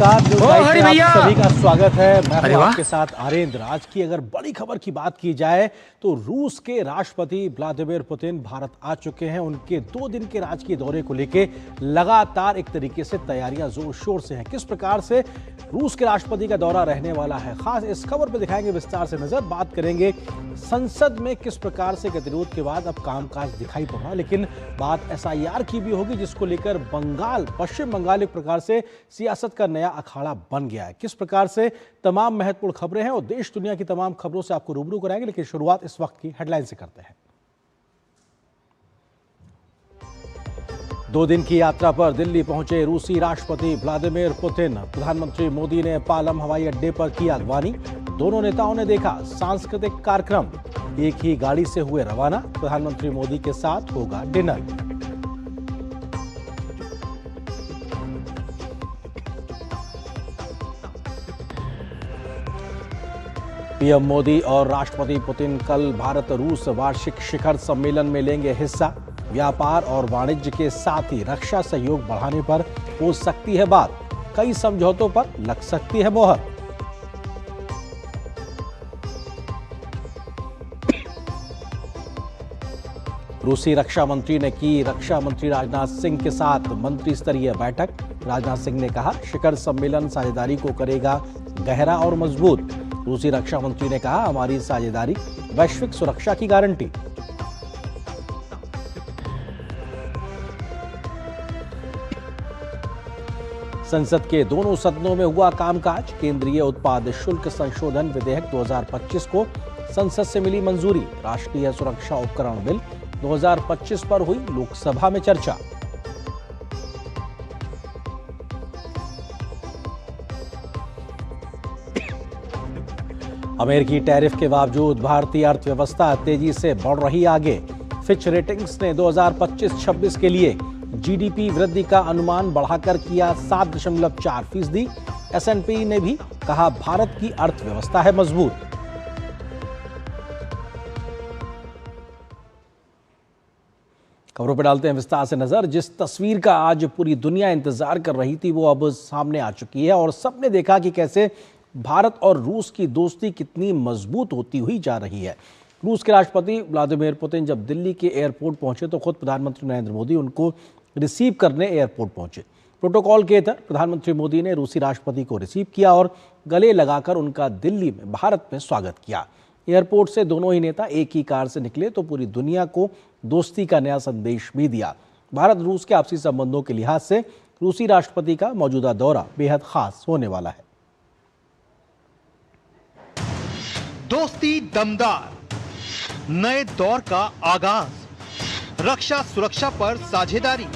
नमस्कार, news live में आप सभी का स्वागत है। मैं हूं आपके साथ आरेंद्र। आज की अगर बड़ी खबर की बात की जाए तो रूस के राष्ट्रपति व्लादिमीर पुतिन भारत आ चुके हैं। उनके 2 दिन के राजकीय दौरे को लेकर लगातार एक तरीके से तैयारियां जोर शोर से हैं। किस प्रकार से रूस के राष्ट्रपति का दौरा रहने वाला है, खास इस खबर पर दिखाएंगे विस्तार से नजर। बात करेंगे संसद में किस प्रकार से गतिरोध के बाद अब कामकाज दिखाई पड़ रहा, लेकिन बात SIR की भी होगी, जिसको लेकर पश्चिम बंगाल एक प्रकार से सियासत का नया अखाड़ा बन गया है। किस प्रकार से तमाम महत्वपूर्ण खबरें हैं और देश दुनिया की तमाम खबरों से आपको रूबरू कराएंगे, लेकिन शुरुआत इस वक्त की हेडलाइन से करते हैं। 2 दिन की यात्रा पर दिल्ली पहुंचे रूसी राष्ट्रपति व्लादिमीर पुतिन। प्रधानमंत्री मोदी ने पालम हवाई अड्डे पर की अगवानी। दोनों नेताओं ने देखा सांस्कृतिक कार्यक्रम। एक ही गाड़ी से हुए रवाना। प्रधानमंत्री मोदी के साथ होगा डिनर। पीएम मोदी और राष्ट्रपति पुतिन कल भारत रूस वार्षिक शिखर सम्मेलन में लेंगे हिस्सा। व्यापार और वाणिज्य के साथ ही रक्षा सहयोग बढ़ाने पर हो सकती है बात। कई समझौतों पर लग सकती है मोहर। रूसी रक्षा मंत्री ने की रक्षा मंत्री राजनाथ सिंह के साथ मंत्री स्तरीय बैठक। राजनाथ सिंह ने कहा, शिखर सम्मेलन साझेदारी को करेगा गहरा और मजबूत। रूसी रक्षा मंत्री ने कहा, हमारी साझेदारी वैश्विक सुरक्षा की गारंटी। संसद के दोनों सदनों में हुआ कामकाज। केंद्रीय उत्पाद शुल्क संशोधन विधेयक 2025 को संसद से मिली मंजूरी। राष्ट्रीय सुरक्षा उपकरण बिल 2025 पर हुई लोकसभा में चर्चा। अमेरिकी टैरिफ के बावजूद भारतीय अर्थव्यवस्था तेजी से बढ़ रही आगे। फिच रेटिंग्स ने 2025-26 के लिए GDP वृद्धि का अनुमान बढ़ाकर किया 7.4%। S&P ने भी कहा, भारत की अर्थव्यवस्था है मजबूत। खबरों पर डालते हैं विस्तार से नजर। जिस तस्वीर का आज पूरी दुनिया इंतजार कर रही थी वो अब सामने आ चुकी है और सबने देखा कि कैसे भारत और रूस की दोस्ती कितनी मजबूत होती हुई जा रही है। रूस के राष्ट्रपति व्लादिमीर पुतिन जब दिल्ली के एयरपोर्ट पहुंचे तो खुद प्रधानमंत्री नरेंद्र मोदी उनको रिसीव करने एयरपोर्ट पहुंचे। प्रोटोकॉल के तहत प्रधानमंत्री मोदी ने रूसी राष्ट्रपति को रिसीव किया और गले लगाकर उनका दिल्ली में भारत में स्वागत किया। एयरपोर्ट से दोनों ही नेता एक ही कार से निकले तो पूरी दुनिया को दोस्ती का नया संदेश भी दिया। भारत रूस के आपसी संबंधों के लिहाज से रूसी राष्ट्रपति का मौजूदा दौरा बेहद खास होने वाला है। दोस्ती दमदार, नए दौर का आगाज, रक्षा सुरक्षा पर साझेदारी,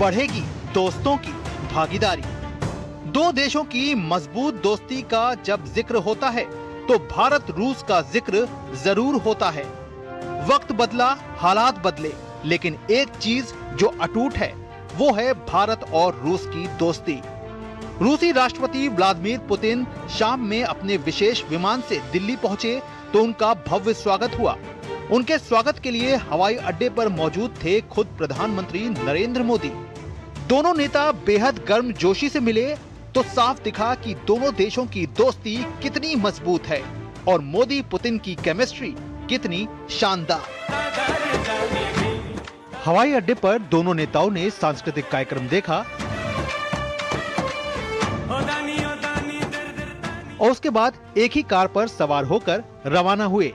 बढ़ेगी दोस्तों की भागीदारी। 2 देशों की मजबूत दोस्ती का जब जिक्र होता है तो भारत रूस का जिक्र जरूर होता है। वक्त बदला, हालात बदले, लेकिन एक चीज जो अटूट है वो है भारत और रूस की दोस्ती। रूसी राष्ट्रपति व्लादिमीर पुतिन शाम में अपने विशेष विमान से दिल्ली पहुंचे तो उनका भव्य स्वागत हुआ। उनके स्वागत के लिए हवाई अड्डे पर मौजूद थे खुद प्रधानमंत्री नरेंद्र मोदी। दोनों नेता बेहद गर्मजोशी से मिले तो साफ दिखा कि दोनों देशों की दोस्ती कितनी मजबूत है और मोदी पुतिन की केमिस्ट्री कितनी शानदार। हवाई अड्डे पर दोनों नेताओं ने सांस्कृतिक कार्यक्रम देखा और उसके बाद एक ही कार पर सवार होकर रवाना हुए।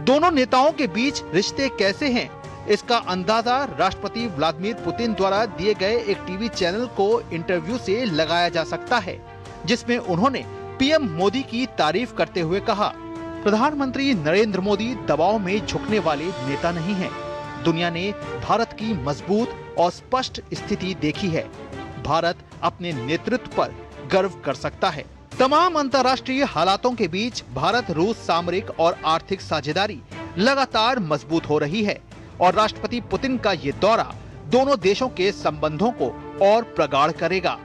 दोनों नेताओं के बीच रिश्ते कैसे हैं, इसका अंदाजा राष्ट्रपति व्लादिमीर पुतिन द्वारा दिए गए एक टीवी चैनल को इंटरव्यू से लगाया जा सकता है, जिसमें उन्होंने पीएम मोदी की तारीफ करते हुए कहा, प्रधानमंत्री नरेंद्र मोदी दबाव में झुकने वाले नेता नहीं हैं। दुनिया ने भारत की मजबूत और स्पष्ट स्थिति देखी है। भारत अपने नेतृत्व पर गर्व कर सकता है। तमाम अंतर्राष्ट्रीय हालातों के बीच भारत रूस सामरिक और आर्थिक साझेदारी लगातार मजबूत हो रही है और राष्ट्रपति पुतिन का ये दौरा दोनों देशों के संबंधों को और प्रगाढ़ करेगा।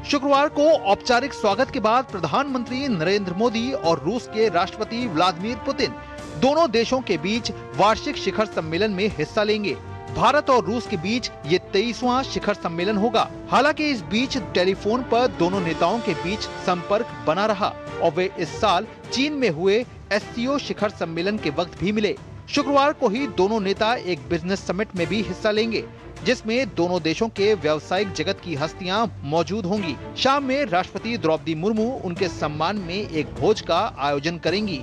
शुक्रवार को औपचारिक स्वागत के बाद प्रधानमंत्री नरेंद्र मोदी और रूस के राष्ट्रपति व्लादिमीर पुतिन दोनों देशों के बीच वार्षिक शिखर सम्मेलन में हिस्सा लेंगे। भारत और रूस के बीच ये 23वां शिखर सम्मेलन होगा। हालांकि इस बीच टेलीफोन पर दोनों नेताओं के बीच संपर्क बना रहा और वे इस साल चीन में हुए SCO शिखर सम्मेलन के वक्त भी मिले। शुक्रवार को ही दोनों नेता एक बिजनेस समिट में भी हिस्सा लेंगे, जिसमें दोनों देशों के व्यावसायिक जगत की हस्तियां मौजूद होंगी। शाम में राष्ट्रपति द्रौपदी मुर्मू उनके सम्मान में एक भोज का आयोजन करेंगी।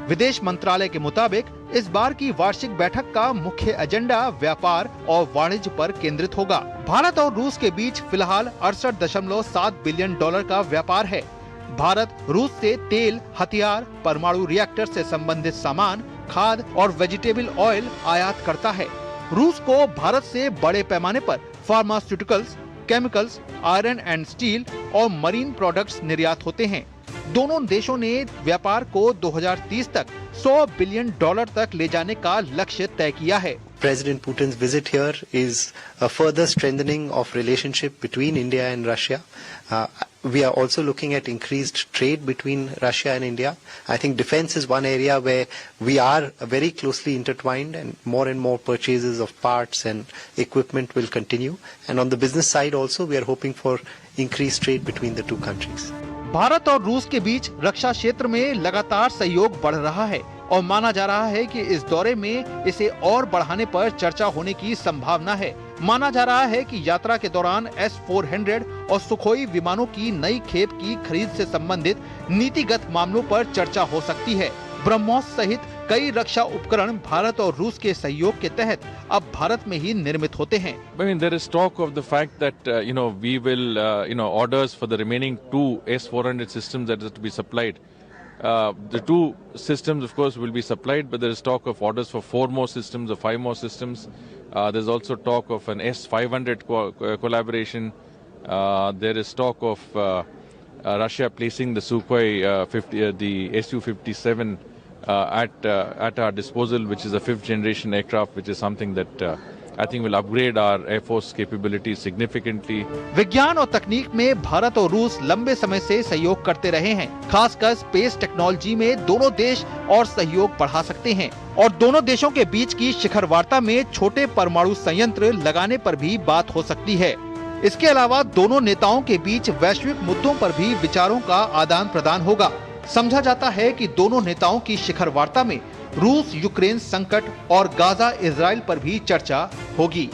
विदेश मंत्रालय के मुताबिक इस बार की वार्षिक बैठक का मुख्य एजेंडा व्यापार और वाणिज्य पर केंद्रित होगा। भारत और रूस के बीच फिलहाल 68.7 बिलियन डॉलर का व्यापार है। भारत रूस से तेल, हथियार, परमाणु रिएक्टर से संबंधित सामान, खाद और वेजिटेबल ऑयल आयात करता है। रूस को भारत से बड़े पैमाने पर pharmaceuticals, chemicals, iron and steel और मरीन प्रोडक्ट्स निर्यात होते हैं। दोनों देशों ने व्यापार को 2030 तक 100 बिलियन डॉलर तक ले जाने का लक्ष्य तय किया है। President Putin's visit here is a further strengthening of relationship between India and Russia. We are also looking at increased trade between Russia and India. I think defense is one area where we are very closely intertwined, and more purchases of parts and equipment will continue. And on the business side also, we are hoping for increased trade between the two countries. Bharat और रूस के बीच रक्षा क्षेत्र में लगातार सहयोग बढ़ रहा है और माना जा रहा है कि इस दौरे में इसे और बढ़ाने पर चर्चा होने की संभावना है। माना जा रहा है कि यात्रा के दौरान S-400 और सुखोई विमानों की नई खेप की खरीद से संबंधित नीतिगत मामलों पर चर्चा हो सकती है। ब्रह्मोस सहित कई रक्षा उपकरण भारत और रूस के सहयोग के तहत अब भारत में ही निर्मित होते हैं। I mean, there is talk of the fact that we will orders for the remaining 2 S-400 systems that are to be supplied. The 2 systems, of course, will be supplied, but there is talk of orders for 4 more systems or 5 more systems. There's also talk of an S-500 collaboration. There is talk of Russia placing the Sukhoi the Su-57 at our disposal, which is a 5th generation aircraft, which is something that I think will upgrade our Air Force capabilities significantly. विज्ञान और तकनीक में भारत और रूस लंबे समय से सहयोग करते रहे हैं। खासकर स्पेस टेक्नोलॉजी में दोनों देश और सहयोग बढ़ा सकते हैं और दोनों देशों के बीच की शिखर वार्ता में छोटे परमाणु संयंत्र लगाने पर भी बात हो सकती है। इसके अलावा दोनों नेताओं के बीच वैश्विक मुद्दों पर भी विचारों का आदान प्रदान होगा। समझा जाता है कि दोनों नेताओं की शिखर वार्ता में रूस यूक्रेन संकट और गाजा इजराइल पर भी चर्चा होगी।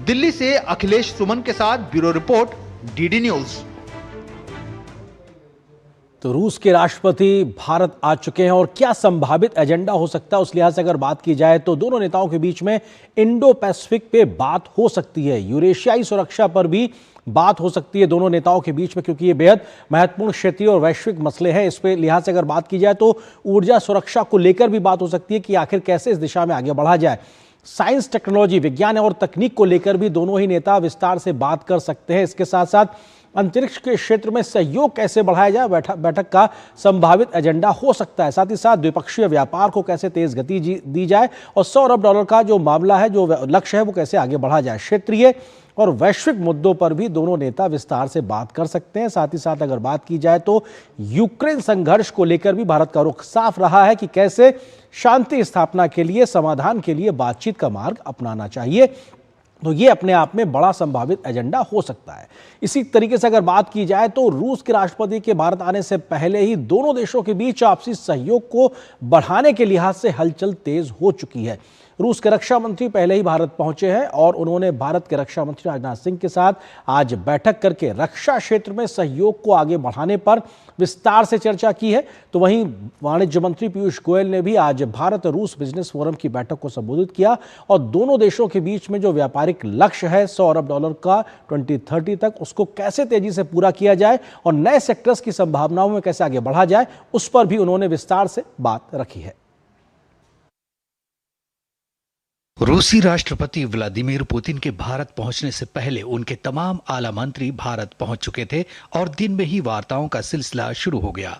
दिल्ली से अखिलेश सुमन के साथ ब्यूरो रिपोर्ट, डीडी न्यूज। तो रूस के राष्ट्रपति भारत आ चुके हैं और क्या संभावित एजेंडा हो सकता है उस लिहाज से अगर बात की जाए तो दोनों नेताओं के बीच में इंडो पैसिफिक पे बात हो सकती है, यूरेशियाई सुरक्षा पर भी बात हो सकती है दोनों नेताओं के बीच में, क्योंकि ये बेहद महत्वपूर्ण क्षेत्रीय और वैश्विक मसले हैं। इस पे लिहाज से अगर बात की जाए तो ऊर्जा सुरक्षा को लेकर भी बात हो सकती है कि आखिर कैसे इस दिशा में आगे बढ़ा जाए। साइंस, टेक्नोलॉजी, विज्ञान और तकनीक को लेकर भी दोनों ही नेता विस्तार से बात कर सकते हैं। इसके साथ साथ अंतरिक्ष के क्षेत्र में सहयोग कैसे बढ़ाया जाए बैठक का संभावित एजेंडा हो सकता है। साथ ही साथ द्विपक्षीय व्यापार को कैसे तेज गति दी जाए और $100 अरब का जो मामला है, जो लक्ष्य है, वो कैसे आगे बढ़ा जाए। क्षेत्रीय और वैश्विक मुद्दों पर भी दोनों नेता विस्तार से बात कर सकते हैं। साथ ही साथ अगर बात की जाए तो यूक्रेन संघर्ष को लेकर भी भारत का रुख साफ रहा है कि कैसे शांति स्थापना के लिए, समाधान के लिए बातचीत का मार्ग अपनाना चाहिए। तो ये अपने आप में बड़ा संभावित एजेंडा हो सकता है। इसी तरीके से अगर बात की जाए तो रूस के राष्ट्रपति के भारत आने से पहले ही दोनों देशों के बीच आपसी सहयोग को बढ़ाने के लिहाज से हलचल तेज हो चुकी है। रूस के रक्षा मंत्री पहले ही भारत पहुंचे हैं और उन्होंने भारत के रक्षा मंत्री राजनाथ सिंह के साथ आज बैठक करके रक्षा क्षेत्र में सहयोग को आगे बढ़ाने पर विस्तार से चर्चा की है। तो वहीं वाणिज्य मंत्री पीयूष गोयल ने भी आज भारत रूस बिजनेस फोरम की बैठक को संबोधित किया और दोनों देशों के बीच में जो व्यापारिक लक्ष्य है $100 अरब का 2030 तक, उसको कैसे तेजी से पूरा किया जाए और नए सेक्टर्स की संभावनाओं में कैसे आगे बढ़ा जाए, उस पर भी उन्होंने विस्तार से बात रखी है। रूसी राष्ट्रपति व्लादिमीर पुतिन के भारत पहुंचने से पहले उनके तमाम आला मंत्री भारत पहुंच चुके थे और दिन में ही वार्ताओं का सिलसिला शुरू हो गया।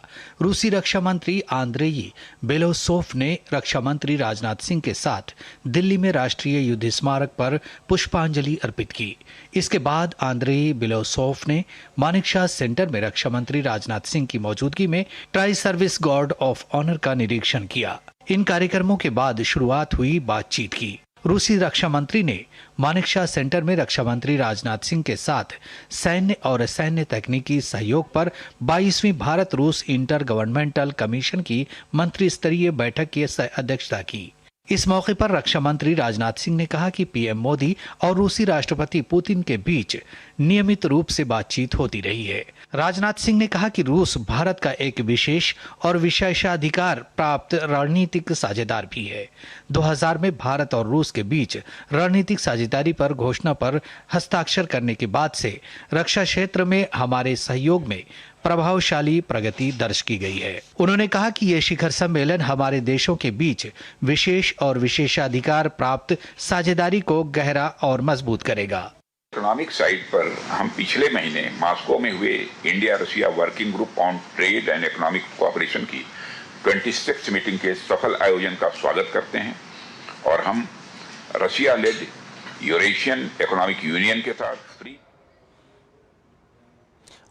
रूसी रक्षा मंत्री आंद्रेई बेलोसोव ने रक्षा मंत्री राजनाथ सिंह के साथ दिल्ली में राष्ट्रीय युद्ध स्मारक पर पुष्पांजलि अर्पित की। इसके बाद आंद्रेई बेलोसोव ने मानेकशॉ सेंटर में रक्षा मंत्री राजनाथ सिंह की मौजूदगी में tri service guard of honour का निरीक्षण किया। इन कार्यक्रमों के बाद शुरुआत हुई बातचीत की। रूसी रक्षा मंत्री ने मानेकशॉ सेंटर में रक्षा मंत्री राजनाथ सिंह के साथ सैन्य और सैन्य तकनीकी सहयोग पर 22वीं भारत रूस इंटर गवर्नमेंटल कमीशन की मंत्री स्तरीय बैठक की अध्यक्षता की। इस मौके पर रक्षा मंत्री राजनाथ सिंह ने कहा कि पीएम मोदी और रूसी राष्ट्रपति पुतिन के बीच नियमित रूप से बातचीत होती रही है। राजनाथ सिंह ने कहा कि रूस भारत का एक विशेष और विशेषाधिकार प्राप्त रणनीतिक साझेदार भी है। 2000 में भारत और रूस के बीच रणनीतिक साझेदारी पर घोषणा पर हस्ताक्षर करने के बाद से रक्षा क्षेत्र में हमारे सहयोग में प्रभावशाली प्रगति दर्ज की गई है। उन्होंने कहा कि ये शिखर सम्मेलन हमारे देशों के बीच विशेष और विशेषाधिकार प्राप्त साझेदारी को गहरा और मजबूत करेगा। इकोनॉमिक साइड पर हम पिछले महीने मॉस्को में हुए India Russia working group on trade and economic cooperation की 26th मीटिंग के सफल आयोजन का स्वागत करते हैं और हम Russia led Eurasian economic union के साथ फ्री।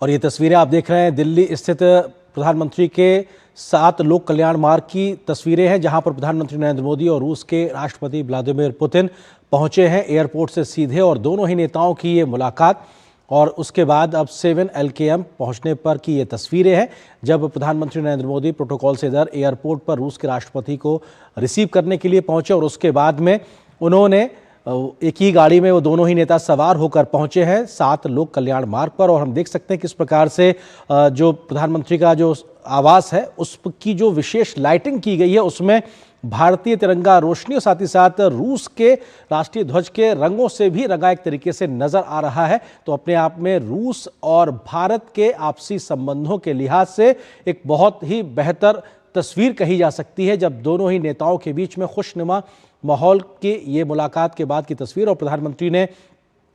और ये तस्वीरें आप देख रहे हैं दिल्ली स्थित प्रधानमंत्री के 7 लोक कल्याण मार्ग की तस्वीरें हैं, जहां पर प्रधानमंत्री नरेंद्र मोदी और रूस के राष्ट्रपति व्लादिमीर पुतिन पहुंचे हैं एयरपोर्ट से सीधे, और दोनों ही नेताओं की ये मुलाकात और उसके बाद अब 7 LKM पहुंचने पर की ये तस्वीरें हैं, जब प्रधानमंत्री नरेंद्र मोदी प्रोटोकॉल से इधर एयरपोर्ट पर रूस के राष्ट्रपति को रिसीव करने के लिए पहुंचे और उसके बाद में उन्होंने एक ही गाड़ी में वो दोनों ही नेता सवार होकर पहुंचे हैं 7 लोक कल्याण मार्ग पर। और हम देख सकते हैं किस प्रकार से जो प्रधानमंत्री का जो आवास है उसकी जो विशेष लाइटिंग की गई है उसमें भारतीय तिरंगा रोशनी और साथ ही साथ रूस के राष्ट्रीय ध्वज के रंगों से भी रंगा एक तरीके से नजर आ रहा है। तो अपने आप में रूस और भारत के आपसी संबंधों के लिहाज से एक बहुत ही बेहतर तस्वीर कही जा सकती है, जब दोनों ही नेताओं के बीच में खुशनुमा माहौल की ये मुलाकात के बाद की तस्वीर। और प्रधानमंत्री ने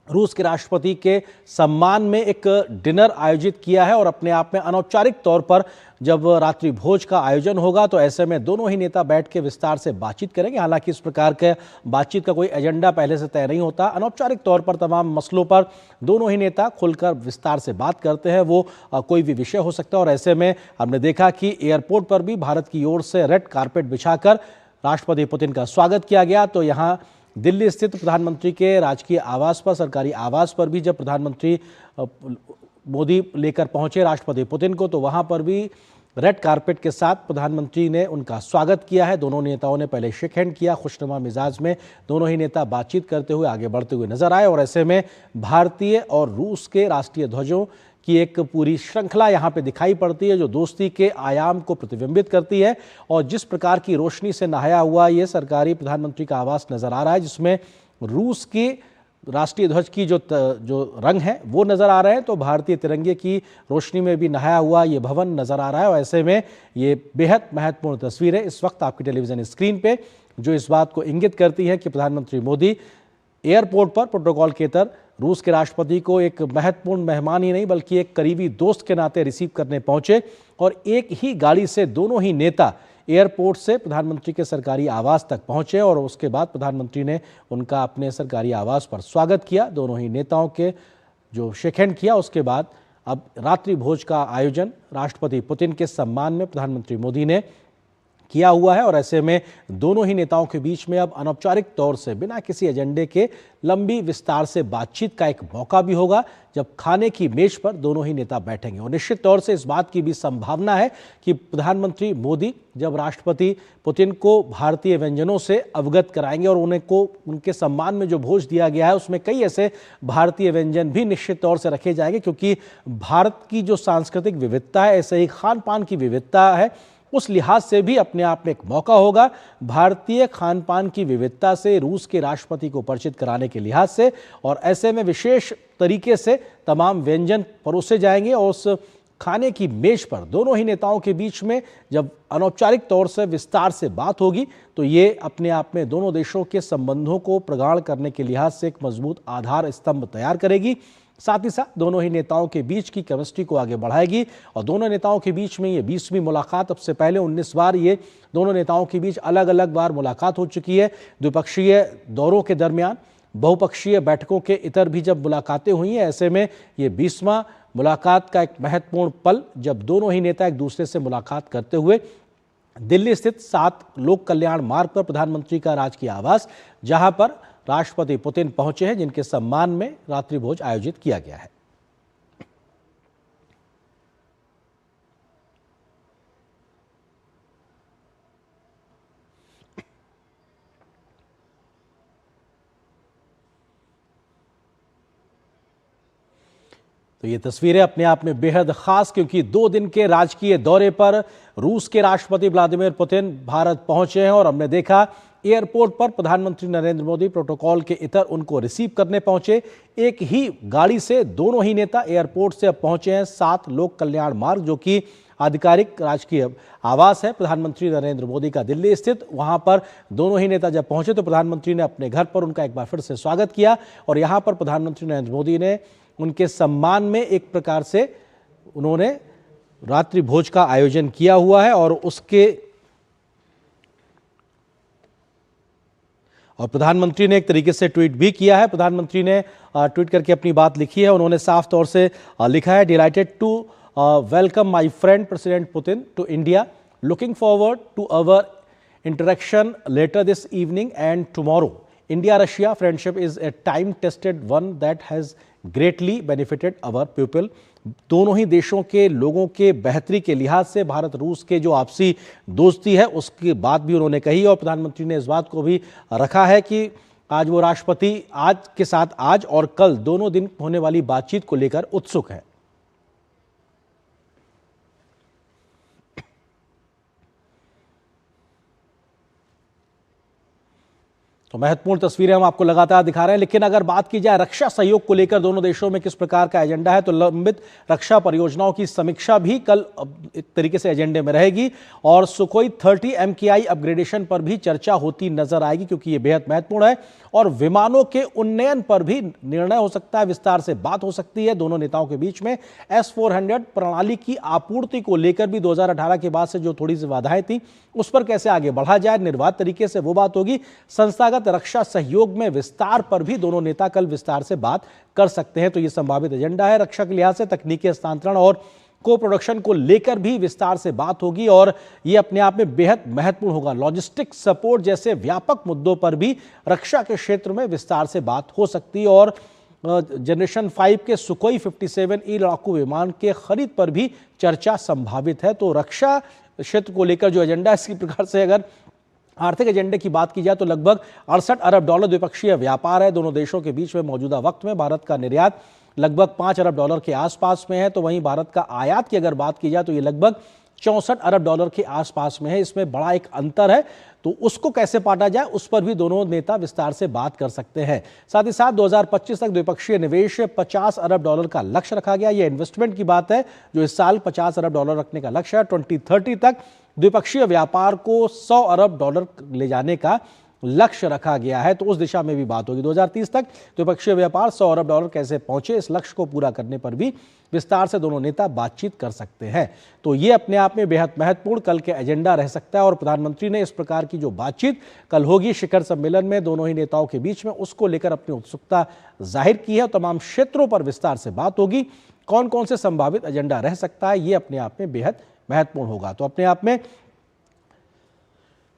रूस के राष्ट्रपति के सम्मान में एक डिनर आयोजित किया है और अपने आप में अनौपचारिक तौर पर जब रात्रि भोज का आयोजन होगा तो ऐसे में दोनों ही नेता बैठ के विस्तार से बातचीत करेंगे। हालांकि इस प्रकार के बातचीत का कोई एजेंडा पहले से तय नहीं होता, अनौपचारिक तौर पर तमाम मसलों पर दोनों ही नेता खुलकर विस्तार से बात करते हैं, वो कोई भी विषय हो सकता है। और ऐसे में हमने देखा कि एयरपोर्ट पर भी भारत की ओर से रेड कारपेट बिछाकर राष्ट्रपति पुतिन का स्वागत किया गया। तो यहाँ दिल्ली स्थित प्रधानमंत्री के राजकीय आवास पर, सरकारी आवास पर भी जब प्रधानमंत्री मोदी लेकर पहुंचे राष्ट्रपति पुतिन को, तो वहां पर भी रेड कारपेट के साथ प्रधानमंत्री ने उनका स्वागत किया है। दोनों नेताओं ने पहले शेक हैंड किया, खुशनुमा मिजाज में दोनों ही नेता बातचीत करते हुए आगे बढ़ते हुए नजर आए। और ऐसे में भारतीय और रूस के राष्ट्रीय ध्वजों की एक पूरी श्रृंखला यहाँ पे दिखाई पड़ती है, जो दोस्ती के आयाम को प्रतिबिंबित करती है। और जिस प्रकार की रोशनी से नहाया हुआ ये सरकारी प्रधानमंत्री का आवास नजर आ रहा है, जिसमें रूस की राष्ट्रीय ध्वज की जो रंग है वो नजर आ रहे हैं, तो भारतीय तिरंगे की रोशनी में भी नहाया हुआ ये भवन नजर आ रहा है। और ऐसे में ये बेहद महत्वपूर्ण तस्वीरें इस वक्त आपकी टेलीविजन स्क्रीन पे, जो इस बात को इंगित करती है कि प्रधानमंत्री मोदी एयरपोर्ट पर प्रोटोकॉल के तहत रूस के राष्ट्रपति को एक महत्वपूर्ण मेहमान ही नहीं बल्कि एक करीबी दोस्त के नाते रिसीव करने पहुंचे। और एक ही गाड़ी से दोनों ही नेता एयरपोर्ट से प्रधानमंत्री के सरकारी आवास तक पहुंचे और उसके बाद प्रधानमंत्री ने उनका अपने सरकारी आवास पर स्वागत किया। दोनों ही नेताओं के जो शेक हैंड किया, उसके बाद अब रात्रि भोज का आयोजन राष्ट्रपति पुतिन के सम्मान में प्रधानमंत्री मोदी ने किया हुआ है। और ऐसे में दोनों ही नेताओं के बीच में अब अनौपचारिक तौर से बिना किसी एजेंडे के लंबी विस्तार से बातचीत का एक मौका भी होगा, जब खाने की मेज पर दोनों ही नेता बैठेंगे। और निश्चित तौर से इस बात की भी संभावना है कि प्रधानमंत्री मोदी जब राष्ट्रपति पुतिन को भारतीय व्यंजनों से अवगत कराएंगे और उनके सम्मान में जो भोज दिया गया है उसमें कई ऐसे भारतीय व्यंजन भी निश्चित तौर से रखे जाएंगे, क्योंकि भारत की जो सांस्कृतिक विविधता है, ऐसे ही खान पान की विविधता है, उस लिहाज से भी अपने आप में एक मौका होगा भारतीय खान पान की विविधता से रूस के राष्ट्रपति को परिचित कराने के लिहाज से। और ऐसे में विशेष तरीके से तमाम व्यंजन परोसे जाएंगे और उस खाने की मेज पर दोनों ही नेताओं के बीच में जब अनौपचारिक तौर से विस्तार से बात होगी तो ये अपने आप में दोनों देशों के संबंधों को प्रगाढ़ करने के लिहाज से एक मजबूत आधार स्तंभ तैयार करेगी। साथ ही साथ दोनों ही नेताओं के बीच की केमिस्ट्री को आगे बढ़ाएगी। और दोनों नेताओं के बीच में ये 20वीं मुलाकात, अब से पहले 19 बार ये दोनों नेताओं के बीच अलग अलग बार मुलाकात हो चुकी है। द्विपक्षीय दौरों के दरमियान, बहुपक्षीय बैठकों के इतर भी जब मुलाकातें हुई हैं, ऐसे में ये 20वां मुलाकात का एक महत्वपूर्ण पल, जब दोनों ही नेता एक दूसरे से मुलाकात करते हुए दिल्ली स्थित 7 लोक कल्याण मार्ग पर प्रधानमंत्री का राजकीय आवास, जहां पर राष्ट्रपति पुतिन पहुंचे हैं, जिनके सम्मान में रात्रि भोज आयोजित किया गया है। तो ये तस्वीरें अपने आप में बेहद खास, क्योंकि 2 दिन के राजकीय दौरे पर रूस के राष्ट्रपति व्लादिमीर पुतिन भारत पहुंचे हैं और हमने देखा एयरपोर्ट पर प्रधानमंत्री नरेंद्र मोदी प्रोटोकॉल के इतर उनको रिसीव करने पहुंचे। एक ही गाड़ी से दोनों ही नेता एयरपोर्ट से अब पहुंचे हैं 7 लोक कल्याण मार्ग, जो कि आधिकारिक राजकीय आवास है प्रधानमंत्री नरेंद्र मोदी का दिल्ली स्थित। वहां पर दोनों ही नेता जब पहुंचे तो प्रधानमंत्री ने अपने घर पर उनका एक बार फिर से स्वागत किया और यहां पर प्रधानमंत्री नरेंद्र मोदी ने उनके सम्मान में एक प्रकार से उन्होंने रात्रि भोज का आयोजन किया हुआ है और प्रधानमंत्री ने एक तरीके से ट्वीट भी किया है। प्रधानमंत्री ने ट्वीट करके अपनी बात लिखी है। उन्होंने साफ तौर से लिखा है, delighted to welcome my friend president Putin to India, looking forward to our interaction later this evening and tomorrow. India Russia friendship is a time tested one that has greatly benefited our people। दोनों ही देशों के लोगों के बेहतरी के लिहाज से भारत रूस के जो आपसी दोस्ती है उसकी बात भी उन्होंने कही और प्रधानमंत्री ने इस बात को भी रखा है कि आज वो राष्ट्रपति आज और कल दोनों दिन होने वाली बातचीत को लेकर उत्सुक है। तो महत्वपूर्ण तस्वीरें हम आपको लगातार दिखा रहे हैं, लेकिन अगर बात की जाए रक्षा सहयोग को लेकर दोनों देशों में किस प्रकार का एजेंडा है, तो लंबित रक्षा परियोजनाओं की समीक्षा भी कल एक तरीके से एजेंडे में रहेगी और सुखोई 30 MKI अपग्रेडेशन पर भी चर्चा होती नजर आएगी, क्योंकि यह बेहद महत्वपूर्ण है और विमानों के उन्नयन पर भी निर्णय हो सकता है, विस्तार से बात हो सकती है दोनों नेताओं के बीच में। S-400 प्रणाली की आपूर्ति को लेकर भी 2018 के बाद से जो थोड़ी सी बाधाएं थी उस पर कैसे आगे बढ़ा जाए निर्बाध तरीके से, वो बात होगी। संस्थागत रक्षा सहयोग में विस्तार पर भी दोनों नेता कल विस्तार से बात कर सकते हैं, तो ये संभावित एजेंडा है। रक्षा के लिहाज से तकनीकी हस्तांतरण और को प्रोडक्शन को लेकर भी विस्तार से बात होगी और ये अपने आप में बेहद महत्वपूर्ण होगा। लॉजिस्टिक सपोर्ट जैसे व्यापक मुद्दों पर भी रक्षा के क्षेत्र में विस्तार से बात हो सकती है और जनरेशन 5 के सुखोई 57E लड़ाकू विमान के खरीद पर भी चर्चा संभावित है। तो रक्षा क्षेत्र को लेकर जो एजेंडा है, इसी प्रकार से अगर आर्थिक एजेंडे की बात की जाए तो लगभग $68 अरब द्विपक्षीय व्यापार है दोनों देशों के बीच में। मौजूदा वक्त में भारत का निर्यात लगभग $5 अरब के आसपास में है, तो वहीं भारत का आयात की अगर बात की जाए तो ये लगभग $64 अरब के आसपास में है। इसमें बड़ा एक अंतर है, तो उसको कैसे पाटा जाए उस पर भी दोनों नेता विस्तार से बात कर सकते हैं। साथ ही साथ 2025 तक द्विपक्षीय निवेश $50 अरब का लक्ष्य रखा गया। ये इन्वेस्टमेंट की बात है जो इस साल $50 अरब रखने का लक्ष्य है। 2030 तक द्विपक्षीय व्यापार को $100 अरब ले जाने का लक्ष्य रखा गया है, तो उस दिशा में भी बात होगी। 2030 तक द्विपक्षीय व्यापार $100 अरब कैसे पहुंचे, इस लक्ष्य को पूरा करने पर भी विस्तार से दोनों नेता बातचीत कर सकते हैं। तो ये अपने आप में बेहद महत्वपूर्ण कल के एजेंडा रह सकता है और प्रधानमंत्री ने इस प्रकार की जो बातचीत कल होगी शिखर सम्मेलन में दोनों ही नेताओं के बीच में, उसको लेकर अपनी उत्सुकता जाहिर की है। तमाम क्षेत्रों पर विस्तार से बात होगी। कौन कौन से संभावित एजेंडा रह सकता है, ये अपने आप में बेहद महत्वपूर्ण होगा। तो अपने आप में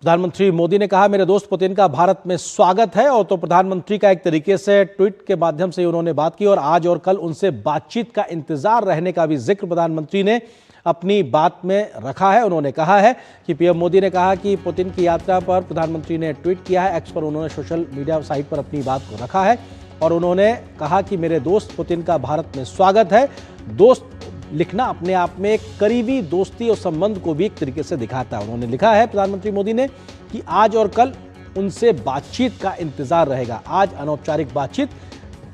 प्रधानमंत्री मोदी ने कहा, मेरे दोस्त पुतिन का भारत में स्वागत है, और तो प्रधानमंत्री का एक तरीके से ट्वीट के माध्यम से उन्होंने बात की और आज और कल उनसे बातचीत का इंतजार रहने का भी जिक्र प्रधानमंत्री ने अपनी बात में रखा है। उन्होंने कहा है कि पीएम मोदी ने कहा कि पुतिन की यात्रा पर प्रधानमंत्री ने ट्वीट किया है, एक्स पर उन्होंने सोशल मीडिया साइट पर अपनी बात को रखा है और उन्होंने कहा कि मेरे दोस्त पुतिन का भारत में स्वागत है। दोस्त लिखना अपने आप में एक करीबी दोस्ती और संबंध को भी एक तरीके से दिखाता है। उन्होंने लिखा है प्रधानमंत्री मोदी ने कि आज और कल उनसे बातचीत का इंतजार रहेगा। आज अनौपचारिक बातचीत